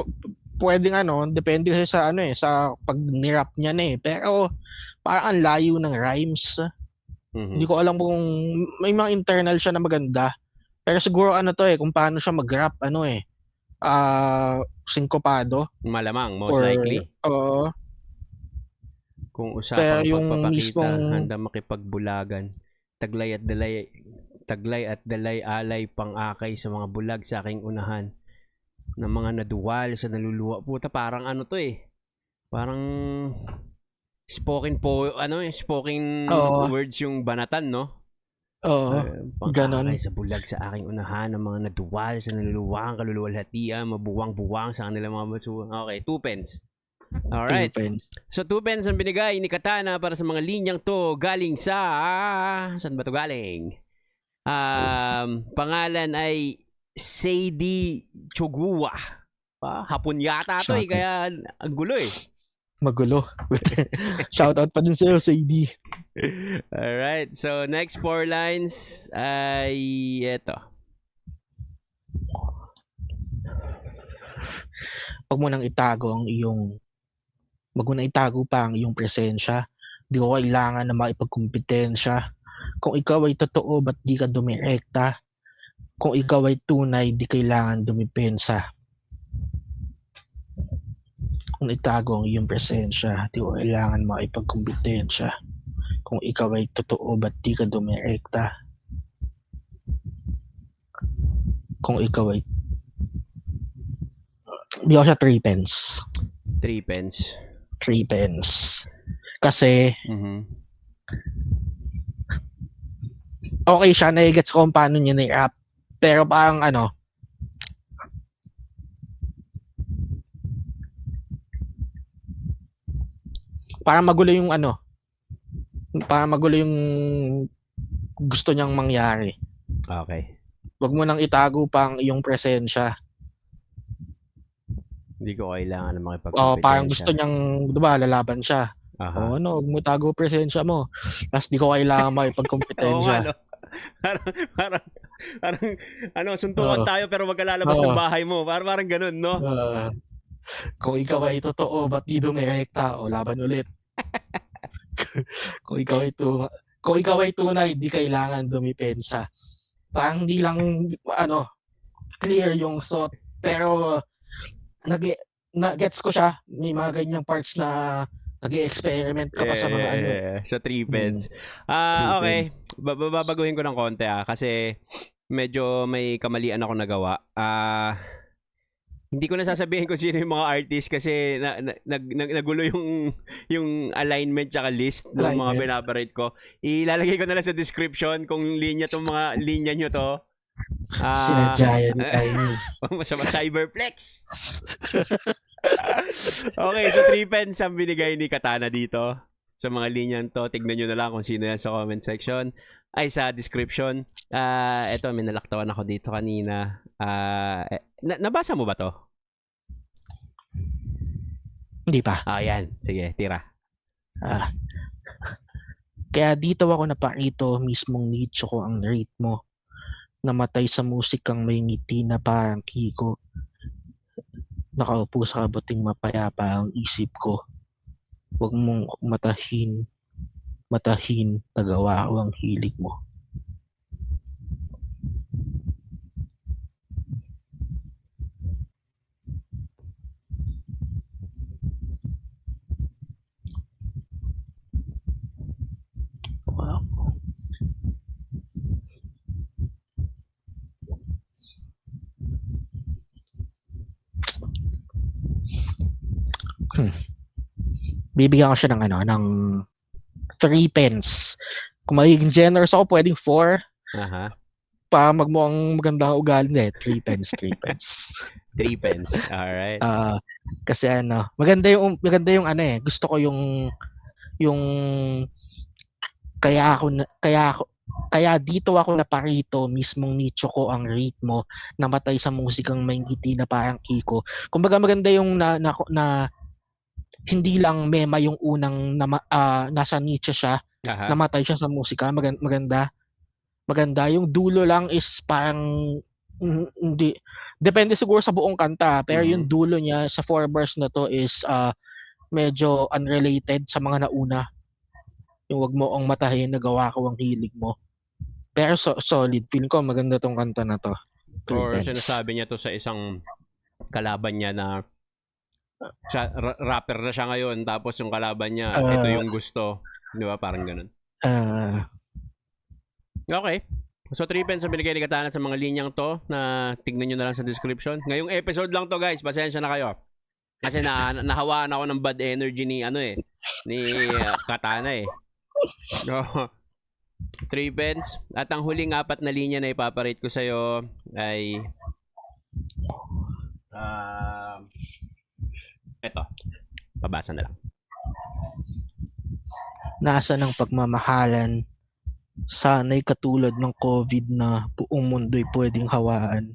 pwedeng depende kasi sa sa pag nirap niya na eh. Pero, parang ang layo ng rhymes. Hindi ko alam kung may mga internal siya na maganda. Pero siguro kung paano siya mag-rap, sinkopado. Malamang, most likely. Oo. Kung usapang yung pagpapakita, mismong handa makipagbulagan. Taglay at dalay alay pang-akay sa mga bulag sa aking unahan. Na mga naduwal sa naluluwa. Puta, parang to eh. Parang spoken words yung banatan, no? Oo, ganon. Pang-akay sa bulag sa aking unahan ng mga naduwal sa naluluwang kaluluwalhatian, mabuwang-buwang sa kanilang mga basuhan. Okay, 2 pence. Alright. 2 pence. So 2 pence ang binigay ni Katana para sa mga linyang to galing sa... Saan ba to galing? Pangalan ay Sadie Chugua. Hapon yata to eh, kaya ang gulo eh. Magulo. Shoutout pa din sa'yo, Sadie. Alright, so next 4 lines ay eto. Wag mo nang itago pa ang iyong presensya. Di ko kailangan na makipagkumpetensya. Kung ikaw ay totoo, ba't di ka dumirekta? Kung ikaw ay tunay, di kailangan dumipensa. Kung itago ang iyong presensya, di ko kailangan makipagkumpetensya. Kung ikaw ay totoo, ba't di ka dumirekta? Kung ikaw ay... Di ako siya 3 pence. 3 pence. 3 pence. Kasi, okay siya, na-gets ko kung paano niya na-rap. Pero parang parang magulo yung parang magulo yung gusto niyang mangyari. Okay. Wag mo nang itago pa ang iyong presensya. Hindi ko kailangan na makipagkumpetensya. Parang gusto niyang, diba, lalaban siya. Wag mo tago presensya mo. Tapos di ko kailangan makipagkumpetensya. Parang suntukan tayo pero wag ka lalabas ng bahay mo. Parang ganun, no? Kung ikaw ay totoo, ba't di dumirekta? O laban ulit. Kung ikaw ay tunay, di kailangan dumipensa. Parang di lang clear yung thought, pero gets ko siya. May mga ganyang parts na nag-experiment ka pa sa mga So 3 pence. Okay. Babaguhin ko ng konti kasi medyo may kamalian ako nagawa. Hindi ko na sasabihin kung sino yung mga artist kasi nagulo yung alignment tsaka list ng mga binabarate ko. Ilalagay ko na lang sa description kung mga linya nyo to. Sinadya yan tayo. Masama Cyberplex. Okay, so 3 pence ang binigay ni Katana dito sa mga linyang to. Tignan nyo na lang kung sino yan sa comment section. Ay, sa description. Eto, may nalaktawan ako dito kanina. Nabasa mo ba to? Hindi pa. Yan. Sige, tira. Kaya dito ako naparito, mismong nicho ko ang ritmo. Namatay sa musikang may ngiti na parang Kiko. Nakaupo sa kabuting mapayapa ang isip ko. Huwag mong matahin, nagawa ko ang hilig mo. Wow. Bibigyan ko siya ng 3 pence. Kung magiging generous ako, pwedeng 4. Pa magmukhang magandang ugali 3 pence. 3 pence. Alright. Kasi maganda yung gusto ko yung kaya ako Kaya dito ako naparito, mismong nicho ko ang ritmo, namatay sa musikang may ngiti na parang Kiko. Kumbaga maganda yung na hindi lang mema yung unang nasa nicho siya, Aha. namatay siya sa musika, maganda. Maganda. Yung dulo lang is parang hindi. Depende siguro sa buong kanta, pero yung dulo niya sa 4 bars na to is medyo unrelated sa mga nauna. Yung wag mo ang matahin, nagawa ko ang hilig mo. Pero solid. Feeling ko maganda tong kanta na to. Or sinasabi niya to sa isang kalaban niya na rapper na siya ngayon, tapos yung kalaban niya, ito yung gusto. Di ba? Parang ganun. Okay. So, 3 pens ang binigay ni Katana sa mga linyang to na tignan nyo na lang sa description. Ngayong episode lang to, guys. Pasensya na kayo. Kasi nahawaan ako ng bad energy ni Katana eh. So, 3 pens. At ang huling 4 na linya na ipaparate ko sa'yo ay eto. Pabasa na lang. Nasa ng pagmamahalan, sana'y katulad ng COVID na buong mundo'y pwedeng hawaan.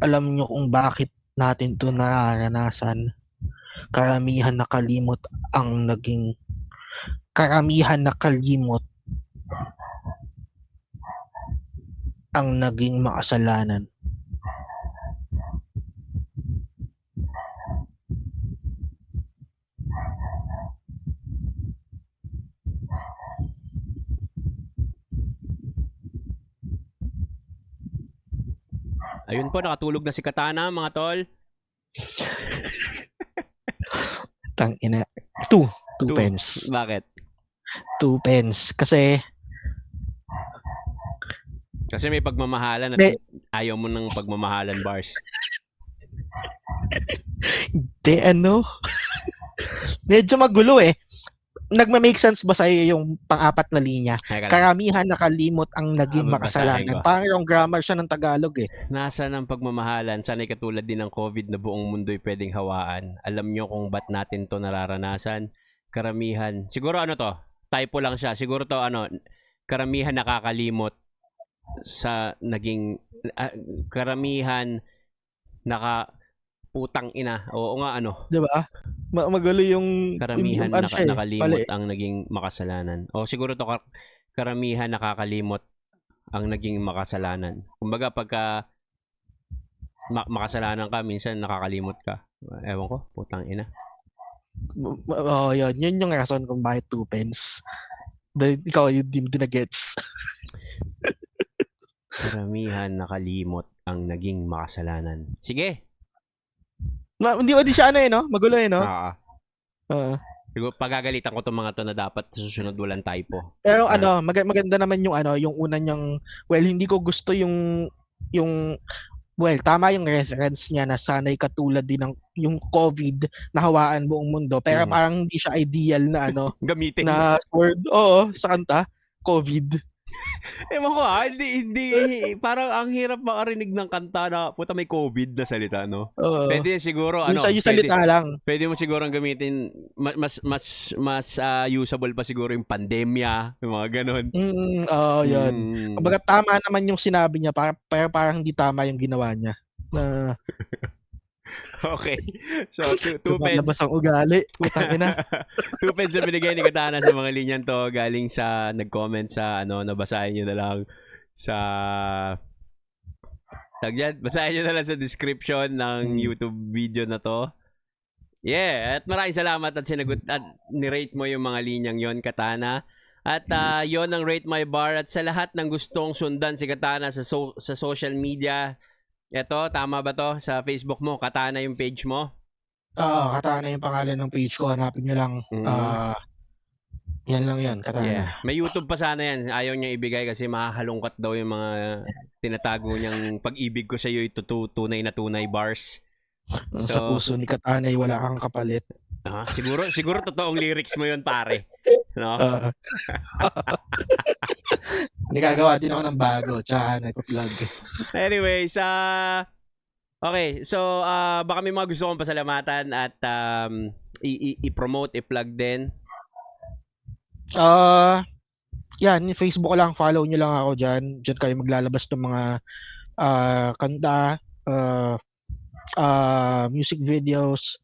Alam nyo kung bakit natin to nararanasan. Karamihan nakalimot ang naging makasalanan. Ayun po, nakatulog na si Katana, mga tol. Tangina. 2 pence. Bakit? 2 pence. Kasi may pagmamahalan at ayaw mo ng pagmamahalan bars. Medyo magulo eh. Nagma-make sense ba sa'yo yung pang-4 na linya? Karamihan nakalimot ang naging makasalanan. Parang yung grammar siya ng Tagalog eh. Nasa ng pagmamahalan, sana'y katulad din ng COVID na buong mundo'y pwedeng hawaan. Alam nyo kung ba't natin to nararanasan? Karamihan. Siguro typo lang siya. Siguro to karamihan nakakalimot sa naging karamihan putang ina. Oo nga 'Di ba? Magulo yung karamihan nakalimot ang naging makasalanan. O siguro to karamihan nakakalimot ang naging makasalanan. Kumbaga pagka makasalanan ka, minsan nakakalimot ka. Ewan ko, putang ina. Yun yung rason kung bakit 2 pence. Ikaw yung di na gets. Karamihan nakalimot ang naging makasalanan. Sige. Hindi siya no? Magulo no? Siguro pagagalitan ko tong mga to na dapat susunod walang typo. Pero maganda naman yung yung una niyang, hindi ko gusto yung tama yung reference niya na sana'y katulad din ng yung COVID na hawaan buong mundo, pero parang hindi siya ideal na gamitin na word sa kanta, COVID. Ewan ko hindi parang ang hirap makarinig ng kanta na puta may COVID na salita, no? Pwede siguro yung salita lang. Pwede mo siguro gamitin mas usable pa siguro yung pandemya, yung mga ganun. Yun. Kumbaga tama naman yung sinabi niya, pero parang hindi tama yung ginawa niya. Okay. So, 2 pence. Labas ang ugali. Putang ina. 2 pence na binigay ni Katana sa mga linyan to galing sa nag-comment sa nabasahin nyo na lang sa basahin nyo na lang sa description ng YouTube video na to. Yeah, at maraming salamat at sinagot at ni-rate mo yung mga linyang yon, Katana. At yon ang Rate My Bar. At sa lahat ng gustong sundan si Katana sa social media, eto, tama ba to? Sa Facebook mo, Katana yung page mo? Katana yung pangalan ng page ko. Hanapin nyo lang. Yan lang yan, Katana. Yeah. May YouTube pa sana yan. Ayaw niya ibigay kasi makahalungkat daw yung mga tinatago niyang pag-ibig ko sa iyo, ito tunay na tunay bars. Sa puso ni Katana ay wala kang kapalit. Siguro totoong lyrics mo yun, pare. No? Nagagawa din ako ng bago, tsaka nagpa-plug. Anyways, okay, so baka may mga gusto kong pasalamatan at i-promote, i-plug din. yan, yung Facebook ko lang, follow nyo lang ako dyan. Dyan kayo maglalabas ng mga kanta, music videos.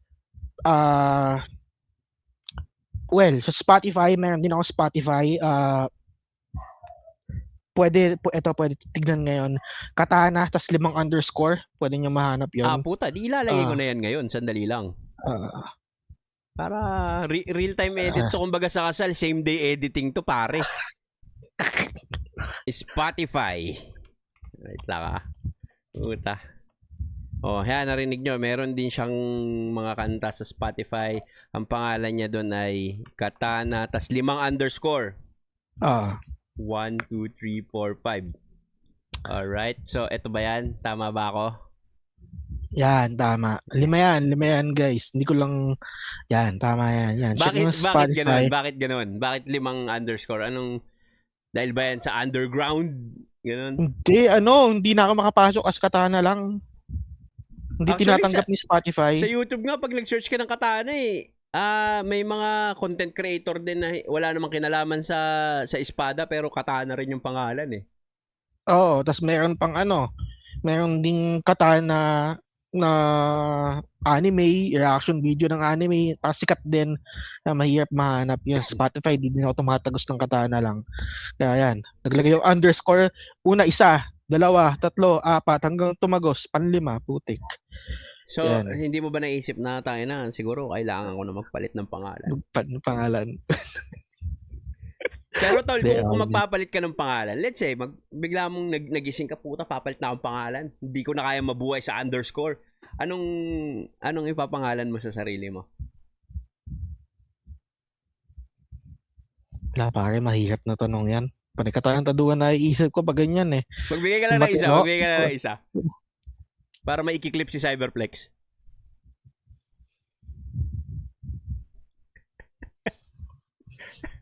Well, sa Spotify, meron din ako Spotify. Pwede tignan ngayon. Katana, tas 5_. Pwede nyo mahanap yun. Puta, di ilalagay ko na yan ngayon. Sandali lang. Para real-time edit to, kumbaga sa kasal, same day editing to, pare. Spotify. Wait lang Puta. Yan, narinig nyo. Meron din siyang mga kanta sa Spotify. Ang pangalan niya doon ay Katana, tas 5_. 1, 2, 3, 4, 5. Alright. So, eto ba yan? Tama ba ako? Yan, tama. 5 yan, guys. Hindi ko lang... Yan, tama yan. Check mo sa Spotify. Bakit ganun? Bakit 5_? Anong... Dahil ba yan sa underground? Ganun? Hindi na ako makapasok as Katana lang. Hindi Actually, tinatanggap ni Spotify. Sa YouTube nga, pag nag-search ka ng Katana may mga content creator din na wala namang kinalaman sa espada pero Katana rin yung pangalan Oo, tas meron pang meron ding Katana na anime, reaction video ng anime, sikat din na mahirap mahanap yun. Spotify, di din ako tumatagos ng Katana lang. Kaya yan, naglagay yung underscore, una 1, 2, 3, 4, hanggang tumagos, 5, putik. So, yan. Hindi mo ba naisip na tayo na siguro kailangan ko na magpalit ng pangalan? Pero tol, kung magpapalit ka ng pangalan, let's say, bigla mong nagising ka, puta, papalit na akong pangalan. Hindi ko na kaya mabuhay sa underscore. Anong ipapangalan mo sa sarili mo? Wala pare, mahirap na tanong yan. Panikataduan na iisip ko pag ganyan Magbigay ka lang ng isa. Para maikiclip si Cyberplex.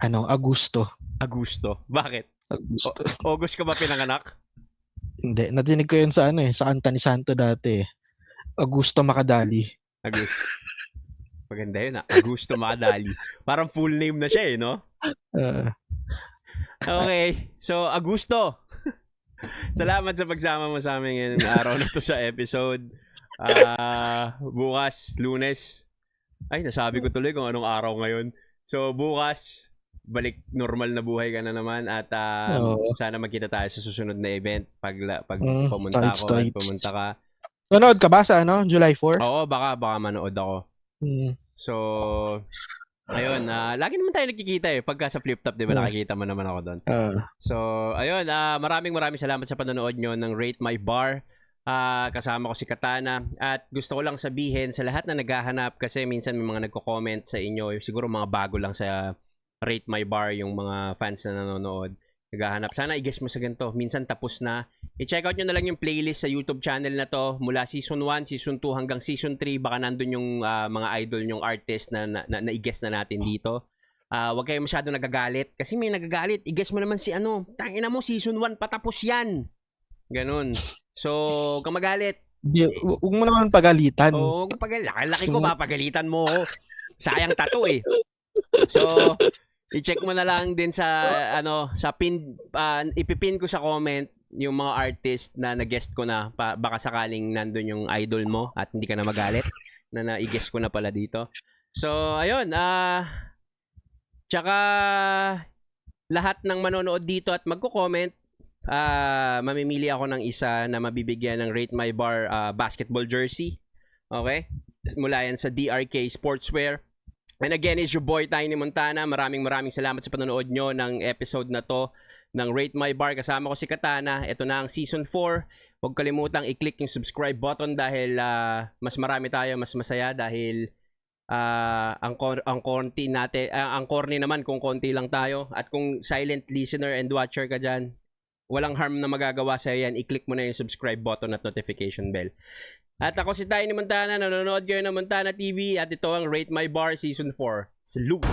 Agosto. Bakit? Agosto. August ka ba pinanganak? Hindi, nadinig ko yun sa sa Antani Santo dati. Augusto Macadali. Maganda yun Augusto Macadali. Parang full name na siya no? Okay, so Augusto. Salamat sa pagsama mo sa amin ngayong araw na to sa episode. Bukas, Lunes. Ay, nasabi ko tuloy kung anong araw ngayon. So, bukas, balik normal na buhay ka na naman at sana magkita tayo sa susunod na event pag pumunta ako at pumunta ka. Manood ka ba sa July 4? Oo, baka manood ako. So, ayun, lagi naman tayo nagkikita pagka sa Flip Top, di ba nakikita mo naman ako doon. So, ayun, maraming salamat sa panonood nyo ng Rate My Bar. Kasama ko si Katana at gusto ko lang sabihin sa lahat na naghahanap kasi minsan may mga nagko-comment sa inyo, siguro mga bago lang sa Rate My Bar yung mga fans na nanonood. Naghahanap. Sana i-guess mo sa ganito. Minsan tapos na. I-check out nyo na lang yung playlist sa YouTube channel na to. Mula Season 1, Season 2 hanggang Season 3. Baka nandun yung mga idol yung artist na i-guess na natin dito. Huwag kayo masyado nagagalit. Kasi may nagagalit. I-guess mo naman si tangina mo, Season 1 patapos yan. Ganun. So, kung magalit. Huwag mo naman pagalitan. Oo, laki ko papagalitan mo. Sayang tato So, i-check mo na lang din sa sa pin ipipin ko sa comment yung mga artist na na-guest ko na baka sakaling nandun yung idol mo at hindi ka na magalit na i-guest ko na pala dito. So ayun, tsaka lahat ng manonood dito at magko-comment, mamimili ako ng isa na mabibigyan ng Rate My Bar basketball jersey. Okay? Mula yan sa DRK Sportswear. And again, it's your boy Tiny Montana. Maraming salamat sa panonood nyo ng episode na to ng Rate My Bar. Kasama ko si Katana. Ito na ang Season 4. Huwag kalimutang i-click yung subscribe button dahil mas marami tayo, mas masaya dahil ang corny naman kung konti lang tayo. At kung silent listener and watcher ka dyan, walang harm na magagawa sa'yo yan. I-click mo na yung subscribe button at notification bell. At ako si Tiny Montana, nanonood kayo ng Montana TV at ito ang Rate My Bar Season 4. Salute!